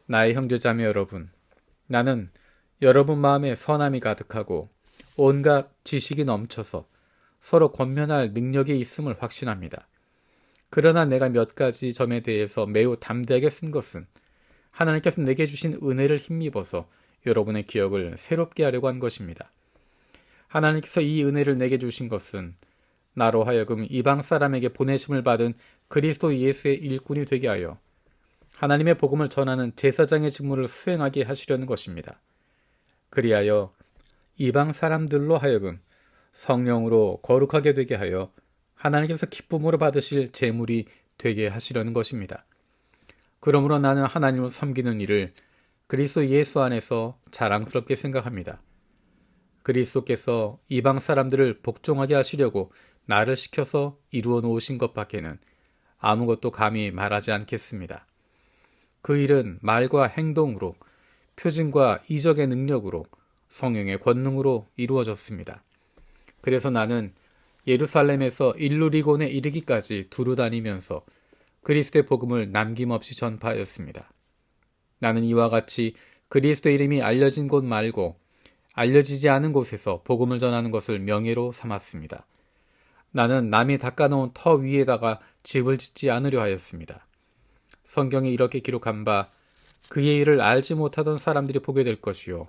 나의 형제자매 여러분, 나는 여러분 마음에 선함이 가득하고 온갖 지식이 넘쳐서 서로 권면할 능력이 있음을 확신합니다. 그러나 내가 몇 가지 점에 대해서 매우 담대하게 쓴 것은 하나님께서 내게 주신 은혜를 힘입어서 여러분의 기억을 새롭게 하려고 한 것입니다. 하나님께서 이 은혜를 내게 주신 것은 나로 하여금 이방 사람에게 보내심을 받은 그리스도 예수의 일꾼이 되게 하여 하나님의 복음을 전하는 제사장의 직무를 수행하게 하시려는 것입니다. 그리하여 이방 사람들로 하여금 성령으로 거룩하게 되게 하여 하나님께서 기쁨으로 받으실 제물이 되게 하시려는 것입니다. 그러므로 나는 하나님을 섬기는 일을 그리스도 예수 안에서 자랑스럽게 생각합니다. 그리스도께서 이방 사람들을 복종하게 하시려고 나를 시켜서 이루어 놓으신 것 밖에는 아무것도 감히 말하지 않겠습니다. 그 일은 말과 행동으로, 표징과 이적의 능력으로, 성령의 권능으로 이루어졌습니다. 그래서 나는 예루살렘에서 일루리곤에 이르기까지 두루 다니면서 그리스도의 복음을 남김없이 전파하였습니다. 나는 이와 같이 그리스도의 이름이 알려진 곳 말고 알려지지 않은 곳에서 복음을 전하는 것을 명예로 삼았습니다. 나는 남이 닦아놓은 터 위에다가 집을 짓지 않으려 하였습니다. 성경에 이렇게 기록한 바 그의 일을 알지 못하던 사람들이 보게 될 것이요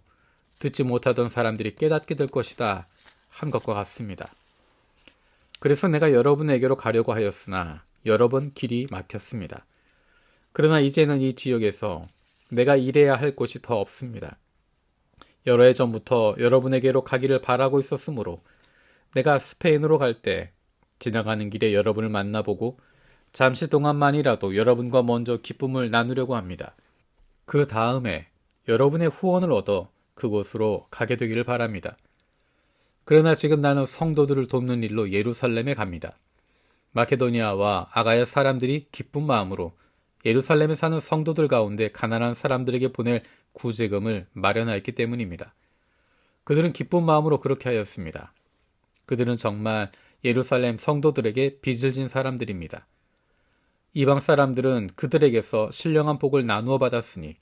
듣지 못하던 사람들이 깨닫게 될 것이다 한 것과 같습니다. 그래서 내가 여러분에게로 가려고 하였으나 여러 번 길이 막혔습니다. 그러나 이제는 이 지역에서 내가 일해야 할 곳이 더 없습니다. 여러 해 전부터 여러분에게로 가기를 바라고 있었으므로 내가 스페인으로 갈 때 지나가는 길에 여러분을 만나보고 잠시 동안만이라도 여러분과 먼저 기쁨을 나누려고 합니다. 그 다음에 여러분의 후원을 얻어 그곳으로 가게 되기를 바랍니다. 그러나 지금 나는 성도들을 돕는 일로 예루살렘에 갑니다. 마케도니아와 아가야 사람들이 기쁜 마음으로 예루살렘에 사는 성도들 가운데 가난한 사람들에게 보낼 구제금을 마련하였기 때문입니다. 그들은 기쁜 마음으로 그렇게 하였습니다. 그들은 정말 예루살렘 성도들에게 빚을 진 사람들입니다. 이방 사람들은 그들에게서 신령한 복을 나누어 받았으니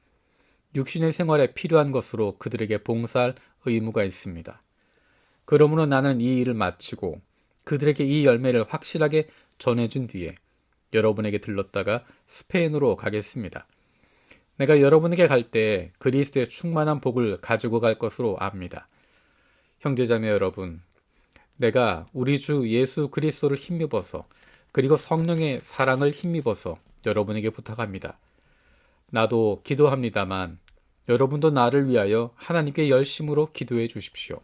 육신의 생활에 필요한 것으로 그들에게 봉사할 의무가 있습니다. 그러므로 나는 이 일을 마치고 그들에게 이 열매를 확실하게 전해준 뒤에 여러분에게 들렀다가 스페인으로 가겠습니다. 내가 여러분에게 갈 때 그리스도의 충만한 복을 가지고 갈 것으로 압니다. 형제자매 여러분, 내가 우리 주 예수 그리스도를 힘입어서 그리고 성령의 사랑을 힘입어서 여러분에게 부탁합니다. 나도 기도합니다만 여러분도 나를 위하여 하나님께 열심으로 기도해 주십시오.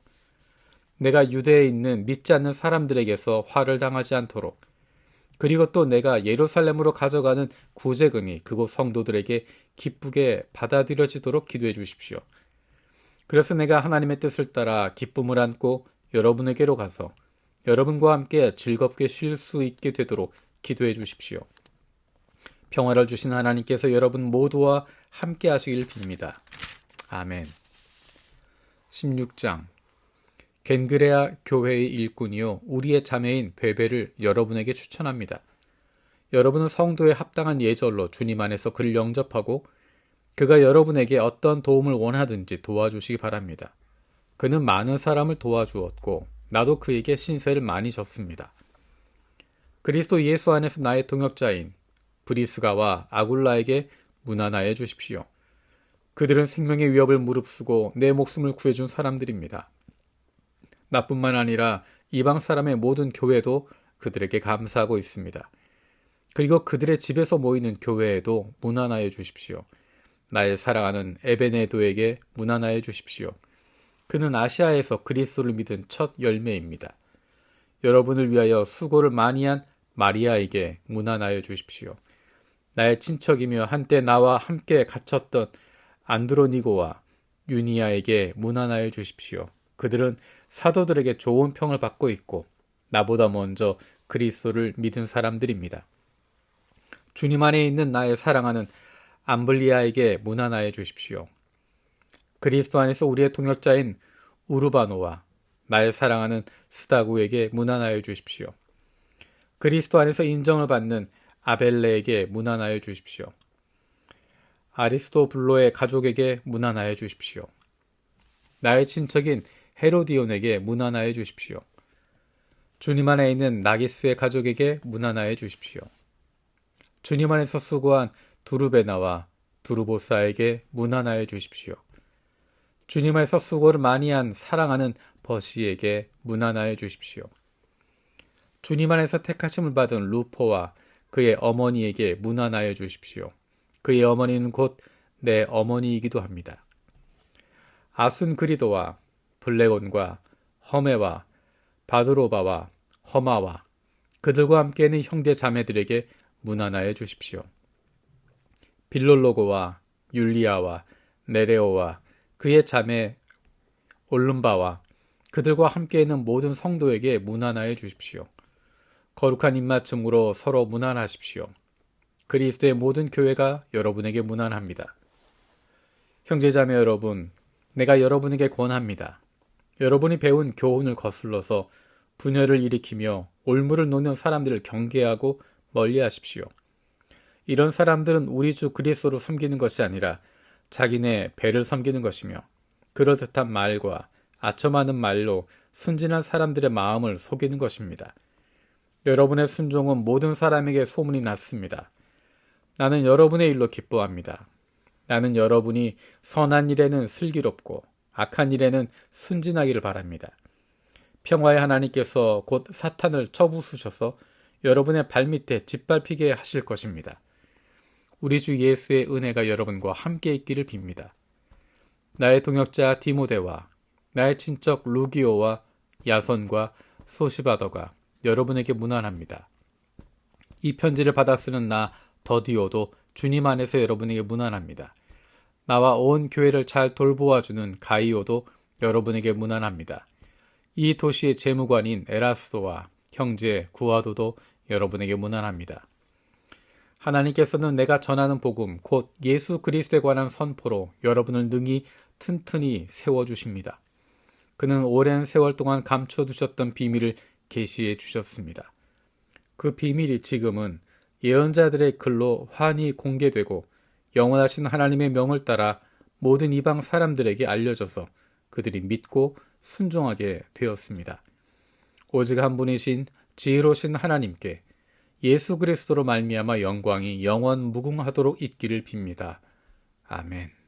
내가 유대에 있는 믿지 않는 사람들에게서 화를 당하지 않도록, 그리고 또 내가 예루살렘으로 가져가는 구제금이 그곳 성도들에게 기쁘게 받아들여지도록 기도해 주십시오. 그래서 내가 하나님의 뜻을 따라 기쁨을 안고 여러분에게로 가서 여러분과 함께 즐겁게 쉴 수 있게 되도록 기도해 주십시오. 평화를 주신 하나님께서 여러분 모두와 함께 하시길 빕니다. 아멘. 16장 겐그레아 교회의 일꾼이요 우리의 자매인 베베를 여러분에게 추천합니다. 여러분은 성도에 합당한 예절로 주님 안에서 그를 영접하고 그가 여러분에게 어떤 도움을 원하든지 도와주시기 바랍니다. 그는 많은 사람을 도와주었고 나도 그에게 신세를 많이 졌습니다. 그리스도 예수 안에서 나의 동역자인 브리스가와 아굴라에게 문안하여 주십시오. 그들은 생명의 위협을 무릅쓰고 내 목숨을 구해준 사람들입니다. 나뿐만 아니라 이방 사람의 모든 교회도 그들에게 감사하고 있습니다. 그리고 그들의 집에서 모이는 교회에도 문안하여 주십시오. 나의 사랑하는 에베네도에게 문안하여 주십시오. 그는 아시아에서 그리스도를 믿은 첫 열매입니다. 여러분을 위하여 수고를 많이 한 마리아에게 문안하여 주십시오. 나의 친척이며 한때 나와 함께 갇혔던 안드로니고와 유니아에게 문안하여 주십시오. 그들은 사도들에게 좋은 평을 받고 있고 나보다 먼저 그리스도를 믿은 사람들입니다. 주님 안에 있는 나의 사랑하는 암블리아에게 문안하여 주십시오. 그리스도 안에서 우리의 동역자인 우르바노와 나의 사랑하는 스다구에게 문안하여 주십시오. 그리스도 안에서 인정을 받는 아벨레에게 문안하여 주십시오. 아리스토블로의 가족에게 문안하여 주십시오. 나의 친척인 헤로디온에게 문안하여 주십시오. 주님 안에 있는 나기스의 가족에게 문안하여 주십시오. 주님 안에서 수고한 두르베나와 두르보사에게 문안하여 주십시오. 주님 안에서 수고를 많이 한 사랑하는 버시에게 문안하여 주십시오. 주님 안에서 택하심을 받은 루포와 그의 어머니에게 문안하여 주십시오. 그의 어머니는 곧 내 어머니이기도 합니다. 아순그리도와 블레곤과 허메와 바드로바와 허마와 그들과 함께 있는 형제 자매들에게 문안하여 주십시오. 빌롤로고와 율리아와 네레오와 그의 자매 올름바와 그들과 함께 있는 모든 성도에게 문안하여 주십시오. 거룩한 입맞춤으로 서로 문안하십시오. 그리스도의 모든 교회가 여러분에게 문안합니다. 형제자매 여러분, 내가 여러분에게 권합니다. 여러분이 배운 교훈을 거슬러서 분열을 일으키며 올무를 놓는 사람들을 경계하고 멀리하십시오. 이런 사람들은 우리 주 그리스도를 섬기는 것이 아니라 자기네 배를 섬기는 것이며 그럴듯한 말과 아첨하는 말로 순진한 사람들의 마음을 속이는 것입니다. 여러분의 순종은 모든 사람에게 소문이 났습니다. 나는 여러분의 일로 기뻐합니다. 나는 여러분이 선한 일에는 슬기롭고 악한 일에는 순진하기를 바랍니다. 평화의 하나님께서 곧 사탄을 쳐부수셔서 여러분의 발밑에 짓밟히게 하실 것입니다. 우리 주 예수의 은혜가 여러분과 함께 있기를 빕니다. 나의 동역자 디모데와 나의 친척 루기오와 야손과 소시바더가 여러분에게 문안합니다. 이 편지를 받아 쓰는 나 더디오도 주님 안에서 여러분에게 문안합니다. 나와 온 교회를 잘 돌보아주는 가이오도 여러분에게 문안합니다. 이 도시의 재무관인 에라스도와 형제 구아도도 여러분에게 문안합니다. 하나님께서는 내가 전하는 복음, 곧 예수 그리스도에 관한 선포로 여러분을 능히 튼튼히 세워주십니다. 그는 오랜 세월 동안 감춰두셨던 비밀을 계시해 주셨습니다. 그 비밀이 지금은 예언자들의 글로 환히 공개되고 영원하신 하나님의 명을 따라 모든 이방 사람들에게 알려져서 그들이 믿고 순종하게 되었습니다. 오직 한 분이신 지혜로우신 하나님께 예수 그리스도로 말미암아 영광이 영원 무궁하도록 있기를 빕니다. 아멘.